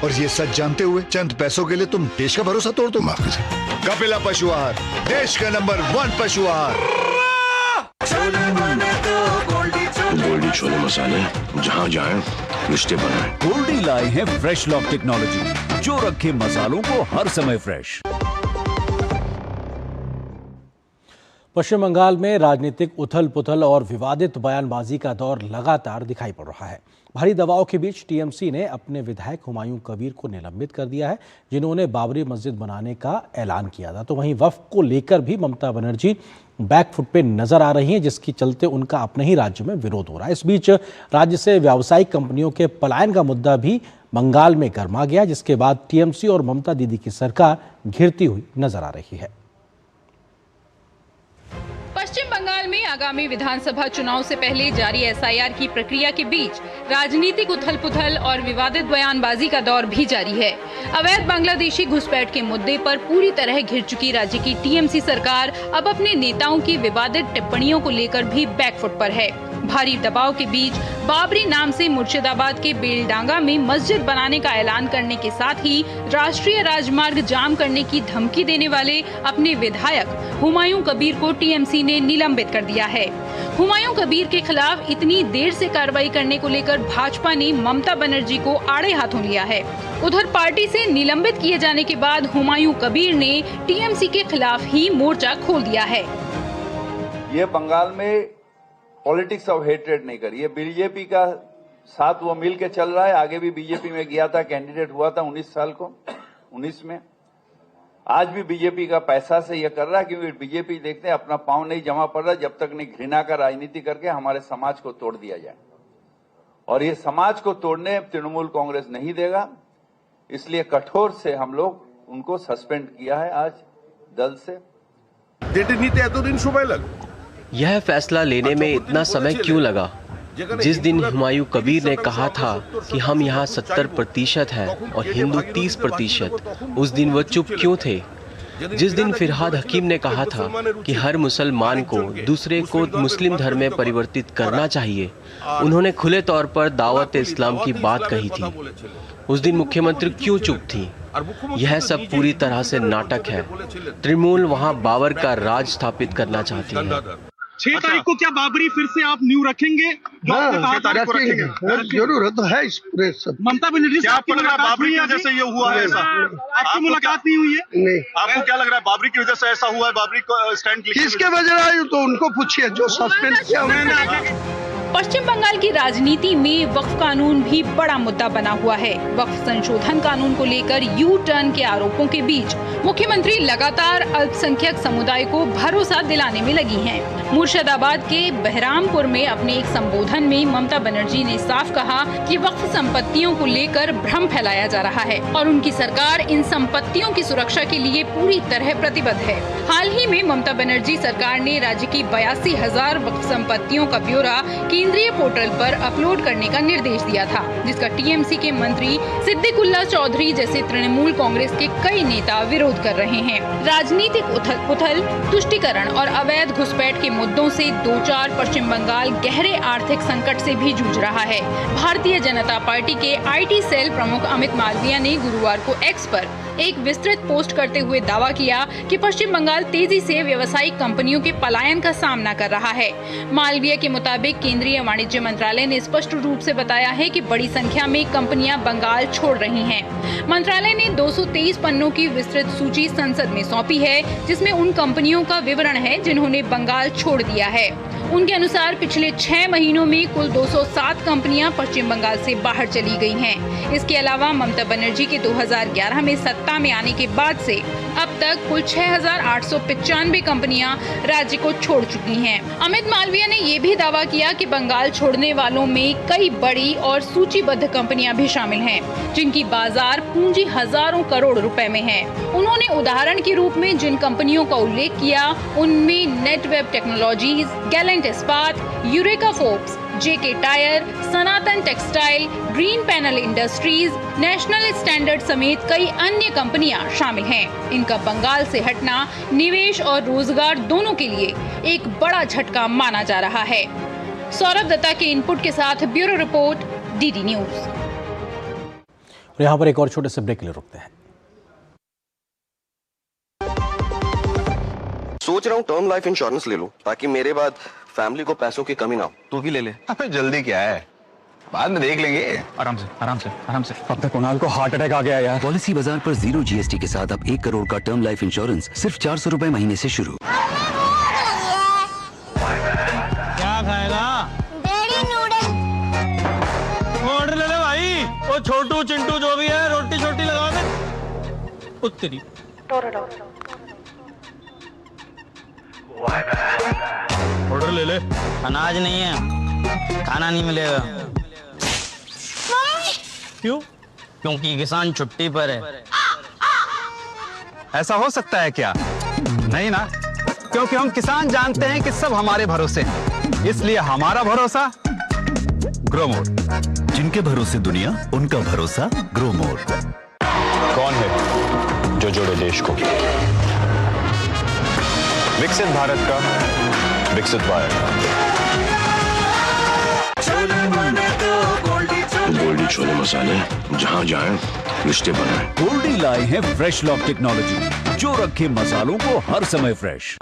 और ये सच जानते हुए चंद पैसों के लिए तुम देश का भरोसा तोड़ दो। कपिला पशु आहार, देश का नंबर 1 पशु आहार। गोल्डी छोले मसाले, जहाँ जाए रिश्ते बनाए। गोल्डी लाए हैं फ्रेश लॉक टेक्नोलॉजी, जो रखे मसालों को हर समय फ्रेश। पश्चिम बंगाल में राजनीतिक उथल पुथल और विवादित बयानबाजी का दौर लगातार दिखाई पड़ रहा है। भारी दबाव के बीच टीएमसी ने अपने विधायक हुमायूं कबीर को निलंबित कर दिया है, जिन्होंने बाबरी मस्जिद बनाने का ऐलान किया था। तो वहीं वक्फ को लेकर भी ममता बनर्जी बैकफुट पे नजर आ रही हैं, जिसके चलते उनका अपने ही राज्य में विरोध हो रहा है। इस बीच राज्य से व्यावसायिक कंपनियों के पलायन का मुद्दा भी बंगाल में गर्मा गया, जिसके बाद टीएमसी और ममता दीदी की सरकार घिरती हुई नजर आ रही है। पश्चिम बंगाल में आगामी विधानसभा चुनाव से पहले जारी एसआईआर की प्रक्रिया के बीच राजनीतिक उथल-पुथल और विवादित बयानबाजी का दौर भी जारी है। अवैध बांग्लादेशी घुसपैठ के मुद्दे पर पूरी तरह घिर चुकी राज्य की टीएमसी सरकार अब अपने नेताओं की विवादित टिप्पणियों को लेकर भी बैकफुट पर है। भारी दबाव के बीच बाबरी नाम से मुर्शिदाबाद के बेलडांगा में मस्जिद बनाने का ऐलान करने के साथ ही राष्ट्रीय राजमार्ग जाम करने की धमकी देने वाले अपने विधायक हुमायूं कबीर को टीएमसी ने निलंबित कर दिया है। हुमायूं कबीर के खिलाफ इतनी देर से कार्रवाई करने को लेकर भाजपा ने ममता बनर्जी को आड़े हाथों लिया है। उधर पार्टी से निलंबित किए जाने के बाद हुमायूं कबीर ने टीएमसी के खिलाफ ही मोर्चा खोल दिया है। ये बंगाल में पॉलिटिक्स ऑफ हेट्रेड नहीं करी, ये बीजेपी का साथ वो मिल के चल रहा है। आगे भी बीजेपी में गया था, कैंडिडेट हुआ था 19 साल को, 19 में। आज भी बीजेपी का पैसा से ये कर रहा है, क्योंकि बीजेपी देखते हैं अपना पांव नहीं जमा पड़ रहा जब तक नहीं घृणा का राजनीति करके हमारे समाज को तोड़ दिया जाए। और ये समाज को तोड़ने तृणमूल कांग्रेस नहीं देगा, इसलिए कठोर से हम लोग उनको सस्पेंड किया है आज दल से। यह फैसला लेने में इतना समय क्यों लगा? जिस दिन हुमायूं कबीर ने कहा था कि हम यहाँ 70% हैं और हिंदू 30%, उस दिन वो चुप क्यों थे? जिस दिन फिरहाद हकीम ने कहा था कि हर मुसलमान को दूसरे को मुस्लिम धर्म में परिवर्तित करना चाहिए, उन्होंने खुले तौर पर दावत इस्लाम की बात कही थी। उस दिन मुख्यमंत्री क्यों चुप थी? यह सब पूरी तरह से नाटक है। तृणमूल वहां बाबर का राज स्थापित करना चाहती है। 6 तारीख को क्या बाबरी फिर से आप न्यू रखेंगे? जरूर तो है इस पूरे सब। ममता बनर्जी से आपकी मुलाकात हुई है? जैसे ये हुआ है ऐसा, आपकी मुलाकात नहीं हुई है? नहीं। आपको क्या लग रहा है बाबरी की वजह से ऐसा हुआ है? बाबरी को स्टैंड किसके वजह आई तो उनको पूछिए, जो सस्पेंड किया उन्होंने। पश्चिम बंगाल की राजनीति में वक्फ कानून भी बड़ा मुद्दा बना हुआ है। वक्फ संशोधन कानून को लेकर यू टर्न के आरोपों के बीच मुख्यमंत्री लगातार अल्पसंख्यक समुदाय को भरोसा दिलाने में लगी हैं। मुर्शिदाबाद के बहरामपुर में अपने एक संबोधन में ममता बनर्जी ने साफ कहा कि वक्फ संपत्तियों को लेकर भ्रम फैलाया जा रहा है और उनकी सरकार इन संपत्तियों की सुरक्षा के लिए पूरी तरह प्रतिबद्ध है। हाल ही में ममता बनर्जी सरकार ने राज्य की 82,000 वक्फ संपत्तियों का ब्यौरा केंद्रीय पोर्टल पर अपलोड करने का निर्देश दिया था, जिसका टीएमसी के मंत्री सिद्दीकुल्ला चौधरी जैसे तृणमूल कांग्रेस के कई नेता विरोध कर रहे हैं। राजनीतिक उथल-पुथल, तुष्टीकरण और अवैध घुसपैठ के मुद्दों से 2-4 पश्चिम बंगाल गहरे आर्थिक संकट से भी जूझ रहा है। भारतीय जनता पार्टी के आईटी सेल प्रमुख अमित मालविया ने गुरुवार को एक्स पर एक विस्तृत पोस्ट करते हुए दावा किया कि पश्चिम बंगाल तेजी से व्यावसायिक कंपनियों के पलायन का सामना कर रहा है। मालवीय के मुताबिक केंद्रीय वाणिज्य मंत्रालय ने स्पष्ट रूप से बताया है कि बड़ी संख्या में कंपनियां बंगाल छोड़ रही हैं। मंत्रालय ने 223 पन्नों की विस्तृत सूची संसद में सौंपी है, जिसमें उन कंपनियों का विवरण है जिन्होंने बंगाल छोड़ दिया है। उनके अनुसार पिछले 6 महीनों में कुल 207 कंपनियां पश्चिम बंगाल से बाहर चली गई हैं। इसके अलावा ममता बनर्जी के 2011 में सत्ता में आने के बाद से अब तक कुल 6,895 कंपनियां राज्य को छोड़ चुकी हैं। अमित मालविया ने ये भी दावा किया कि बंगाल छोड़ने वालों में कई बड़ी और सूचीबद्ध कंपनियां भी शामिल हैं, जिनकी बाजार पूंजी हजारों करोड़ रुपए में है। उन्होंने उदाहरण के रूप में जिन कंपनियों का उल्लेख किया उनमें नेटवेब टेक्नोलॉजीज, गैलेंट इस्पात, यूरेका फोर्ब्स, जेके टायर, सनातन टेक्सटाइल, ग्रीन पैनल इंडस्ट्रीज, नेशनल स्टैंडर्ड समेत कई अन्य कंपनियां शामिल हैं। इनका बंगाल से हटना निवेश और रोजगार दोनों के लिए एक बड़ा झटका माना जा रहा है। सौरभ दत्ता के इनपुट के साथ ब्यूरो रिपोर्ट, डीडी न्यूज। और यहाँ पर एक और छोटे से ब्रेक के लिए रुकते हैं। सोच रहा हूँ टर्म लाइफ इंश्योरेंस ले लूं ताकि मेरे बाद फैमिली को पैसों की कमी ना हो। तू भी ले ले। अबे जल्दी क्या है, बाद में देख लेंगे। आराम से आराम से आराम से। अब तक कुणाल को हार्ट अटैक आ गया यार। पॉलिसी बाजार पर 0 GST के साथ अब 1 करोड़ का टर्म लाइफ इंश्योरेंस सिर्फ 400 रुपए महीने से शुरू। क्या खाएगा? ऑर्डर ले ले भाई। वो छोटू चिंटू जो भी है रोटी छोटी लगा दे। उत्तरी ऑर्डर ले ले। अनाज नहीं है, खाना नहीं मिलेगा। क्यों? क्योंकि किसान छुट्टी पर है। ऐसा हो सकता है क्या? नहीं ना, क्योंकि हम किसान जानते हैं कि सब हमारे भरोसे हैं, इसलिए हमारा भरोसा ग्रोमोर। जिनके भरोसे दुनिया, उनका भरोसा ग्रोमोर। कौन है जो जोड़े देश को? विकसित भारत का विकसित भारत। गोल्डी छोले मसाले, जहाँ जाएं रिश्ते बनाएं। गोल्डी लाए हैं फ्रेश लॉक टेक्नोलॉजी, जो रखे मसालों को हर समय फ्रेश।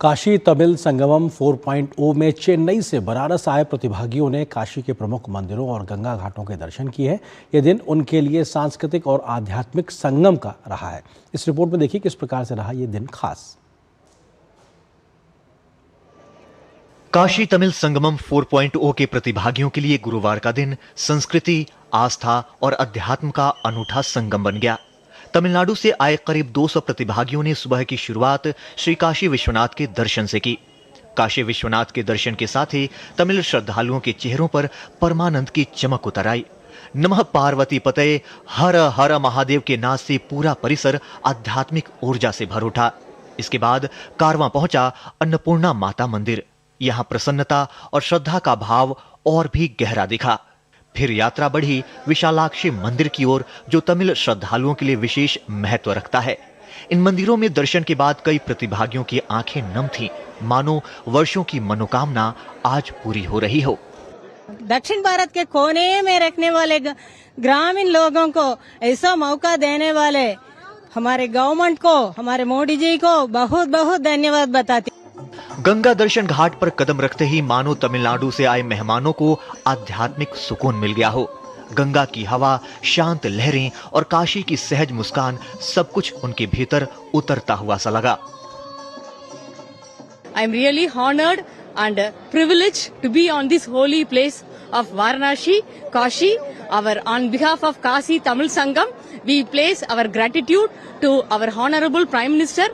काशी तमिल संगमम 4.0 में चेन्नई से बनारस आए प्रतिभागियों ने काशी के प्रमुख मंदिरों और गंगा घाटों के दर्शन किए हैं। ये दिन उनके लिए सांस्कृतिक और आध्यात्मिक संगम का रहा है। इस रिपोर्ट में देखिए किस प्रकार से रहा ये दिन खास। काशी तमिल संगमम 4.0 के प्रतिभागियों के लिए गुरुवार का दिन संस्कृति, आस्था और अध्यात्म का अनूठा संगम बन गया। तमिलनाडु से आए करीब 200 प्रतिभागियों ने सुबह की शुरुआत श्री काशी विश्वनाथ के दर्शन से की। काशी विश्वनाथ के दर्शन के साथ ही तमिल श्रद्धालुओं के चेहरों पर परमानंद की चमक उतर आई। नमः पार्वती पतये, हर हर महादेव के नाद से पूरा परिसर आध्यात्मिक ऊर्जा से भर उठा। इसके बाद कारवां पहुंचा अन्नपूर्णा माता मंदिर। यहां प्रसन्नता और श्रद्धा का भाव और भी गहरा दिखा। फिर यात्रा बढ़ी विशालाक्षी मंदिर की ओर, जो तमिल श्रद्धालुओं के लिए विशेष महत्व रखता है। इन मंदिरों में दर्शन के बाद कई प्रतिभागियों की आंखें नम थीं, मानो वर्षों की मनोकामना आज पूरी हो रही हो। दक्षिण भारत के कोने में रखने वाले ग्रामीण लोगों को ऐसा मौका देने वाले हमारे गवर्नमेंट को, हमारे मोदी जी को बहुत बहुत धन्यवाद बताती। गंगा दर्शन घाट पर कदम रखते ही मानो तमिलनाडु से आए मेहमानों को आध्यात्मिक सुकून मिल गया हो। गंगा की हवा, शांत लहरें और काशी की सहज मुस्कान, सब कुछ उनके भीतर उतरता हुआ सा लगा। I am really honored and privileged to be on this holy place of Varanasi, Kashi. On behalf of Kashi Tamil Sangam, we place our gratitude to our Honorable Prime Minister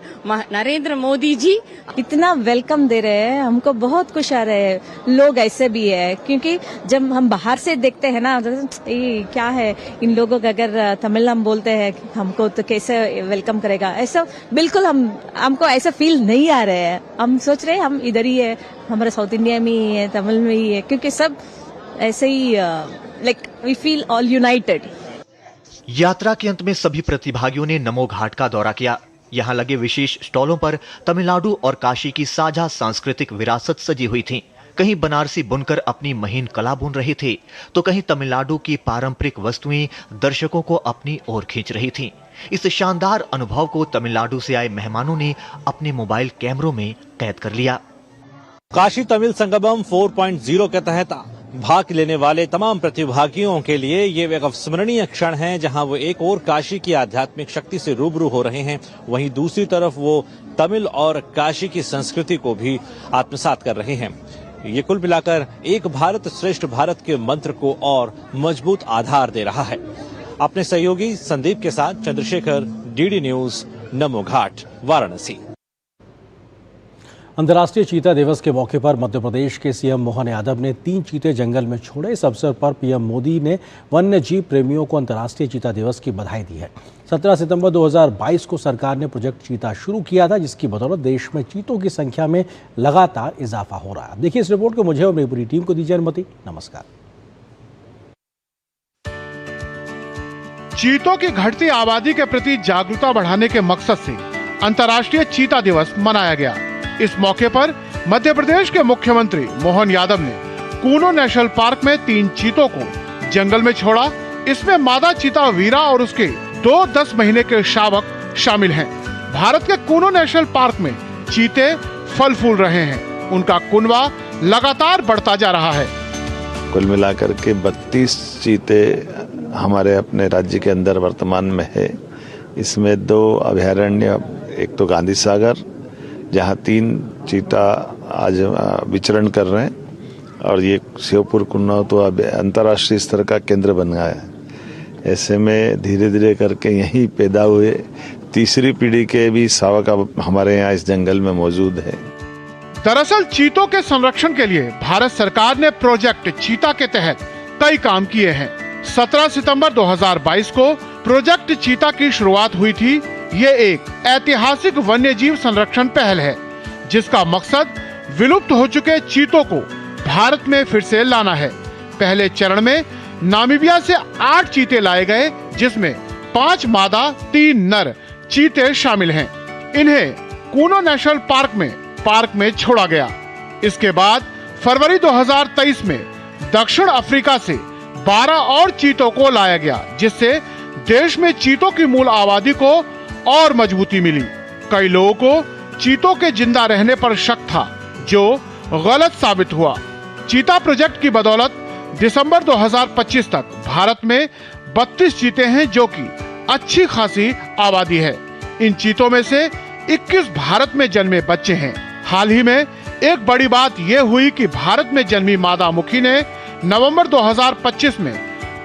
Narendra Modi ji. इतना वेलकम दे रहे हैं, हमको बहुत खुश आ रहे हैं। लोग ऐसे भी है, क्योंकि जब हम बाहर से देखते हैं ना, ये क्या है इन लोगों का, अगर तमिल हम बोलते हैं हमको तो कैसे वेलकम करेगा, ऐसा बिल्कुल हमको ऐसा फील नहीं आ रहे हैं। हम सोच रहे हैं हम इधर ही है, हमारा साउथ इंडिया में ही है, तमिल में ही है, क्योंकि सब ऐसे ही like we feel all united. यात्रा के अंत में सभी प्रतिभागियों ने नमो घाट का दौरा किया। यहाँ लगे विशेष स्टॉलों पर तमिलनाडु और काशी की साझा सांस्कृतिक विरासत सजी हुई थी। कहीं बनारसी बुनकर अपनी महीन कला बुन रहे थे, तो कहीं तमिलनाडु की पारंपरिक वस्तुएं दर्शकों को अपनी ओर खींच रही थीं। इस शानदार अनुभव को तमिलनाडु से आए मेहमानों ने अपने मोबाइल कैमरों में कैद कर लिया। काशी तमिल संगमम 4.0 के तहत भाग लेने वाले तमाम प्रतिभागियों के लिए ये एक अविस्मरणीय क्षण है, जहां वो एक और काशी की आध्यात्मिक शक्ति से रूबरू हो रहे हैं, वहीं दूसरी तरफ वो तमिल और काशी की संस्कृति को भी आत्मसात कर रहे हैं। ये कुल मिलाकर एक भारत श्रेष्ठ भारत के मंत्र को और मजबूत आधार दे रहा है। अपने सहयोगी संदीप के साथ चंद्रशेखर, डीडी न्यूज, नमो घाट, वाराणसी। अंतर्राष्ट्रीय चीता दिवस के मौके पर मध्य प्रदेश के सीएम मोहन यादव ने 3 चीते जंगल में छोड़े। इस अवसर पर पीएम मोदी ने वन्य जीव प्रेमियों को अंतर्राष्ट्रीय चीता दिवस की बधाई दी है। 17 सितंबर 2022 को सरकार ने प्रोजेक्ट चीता शुरू किया था, जिसकी बदौलत देश में चीतों की संख्या में लगातार इजाफा हो रहा है। देखिए इस रिपोर्ट को मुझे और मेरी पूरी टीम को दीजिए अनुमति। नमस्कार। चीतों की घटती आबादी के प्रति जागरूकता बढ़ाने के मकसद से अंतर्राष्ट्रीय चीता दिवस मनाया गया। इस मौके पर मध्य प्रदेश के मुख्यमंत्री मोहन यादव ने कूनो नेशनल पार्क में 3 चीतों को जंगल में छोड़ा। इसमें मादा चीता वीरा और उसके 2 10 महीने के शावक शामिल हैं। भारत के कूनो नेशनल पार्क में चीते फल फूल रहे हैं। उनका कुनबा लगातार बढ़ता जा रहा है। कुल मिलाकर के 32 चीते हमारे अपने राज्य के अंदर वर्तमान में है। इसमें 2 अभयारण्य, एक तो गांधी सागर जहां 3 चीता आज विचरण कर रहे हैं, और ये शिवपुर कुन्ना तो अब अंतर्राष्ट्रीय स्तर का केंद्र बन गया है। ऐसे में धीरे धीरे करके यहीं पैदा हुए तीसरी पीढ़ी के भी शावक अब हमारे यहाँ इस जंगल में मौजूद है। दरअसल चीतों के संरक्षण के लिए भारत सरकार ने प्रोजेक्ट चीता के तहत कई काम किए हैं। 17 सितंबर 2022 को प्रोजेक्ट चीता की शुरुआत हुई थी। ये एक ऐतिहासिक वन्य जीव संरक्षण पहल है, जिसका मकसद विलुप्त हो चुके चीतों को भारत में फिर से लाना है। पहले चरण में नामीबिया से 8 चीते लाए गए, जिसमें 5 मादा 3 नर चीते शामिल हैं। इन्हें कूनो नेशनल पार्क में छोड़ा गया। इसके बाद फरवरी 2023 में दक्षिण अफ्रीका से 12 और चीतों को लाया गया, जिससे देश में चीतों की मूल आबादी को और मजबूती मिली। कई लोगों को चीतों के जिंदा रहने पर शक था, जो गलत साबित हुआ। चीता प्रोजेक्ट की बदौलत दिसंबर 2025 तक भारत में 32 चीते हैं, जो कि अच्छी खासी आबादी है। इन चीतों में से 21 भारत में जन्मे बच्चे हैं। हाल ही में एक बड़ी बात यह हुई कि भारत में जन्मी मादा मुखी ने नवंबर 2025 में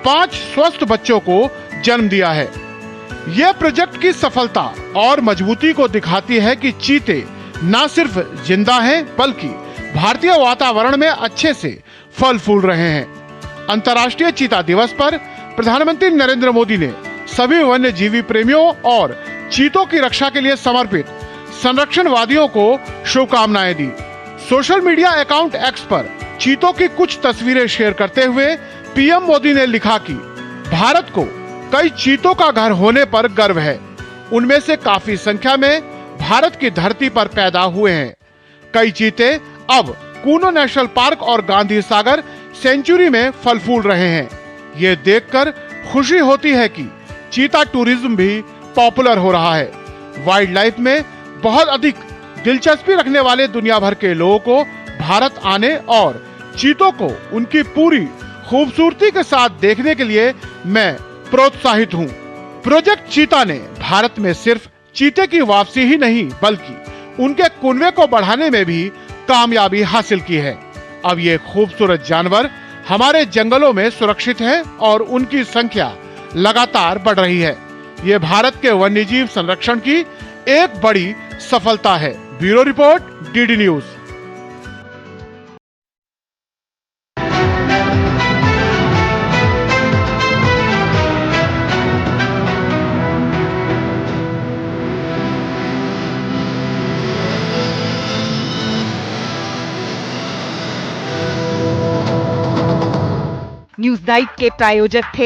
5 स्वस्थ बच्चों को जन्म दिया है। यह प्रोजेक्ट की सफलता और मजबूती को दिखाती है कि चीते न सिर्फ जिंदा हैं, बल्कि भारतीय वातावरण में अच्छे से फल फूल रहे हैं। अंतर्राष्ट्रीय चीता दिवस पर प्रधानमंत्री नरेंद्र मोदी ने सभी वन्य जीवी प्रेमियों और चीतों की रक्षा के लिए समर्पित संरक्षणवादियों को शुभकामनाएं दी। सोशल मीडिया अकाउंट एक्स पर चीतों की कुछ तस्वीरें शेयर करते हुए पीएम मोदी ने लिखा कि भारत को कई चीतों का घर होने पर गर्व है। उनमें से काफी संख्या में भारत की धरती पर पैदा हुए हैं। कई चीते अब कूनो नेशनल पार्क और गांधी सागर सेंचुरी में फल फूल रहे हैं। ये देखकर खुशी होती है कि चीता टूरिज्म भी पॉपुलर हो रहा है। वाइल्ड लाइफ में बहुत अधिक दिलचस्पी रखने वाले दुनिया भर के लोगों को भारत आने और चीतों को उनकी पूरी खूबसूरती के साथ देखने के लिए मैं प्रोत्साहित हूँ। प्रोजेक्ट चीता ने भारत में सिर्फ चीते की वापसी ही नहीं, बल्कि उनके कुनबे को बढ़ाने में भी कामयाबी हासिल की है। अब ये खूबसूरत जानवर हमारे जंगलों में सुरक्षित है और उनकी संख्या लगातार बढ़ रही है। ये भारत के वन्यजीव संरक्षण की एक बड़ी सफलता है। Bureau report, DD news. News night के प्रायोजक थे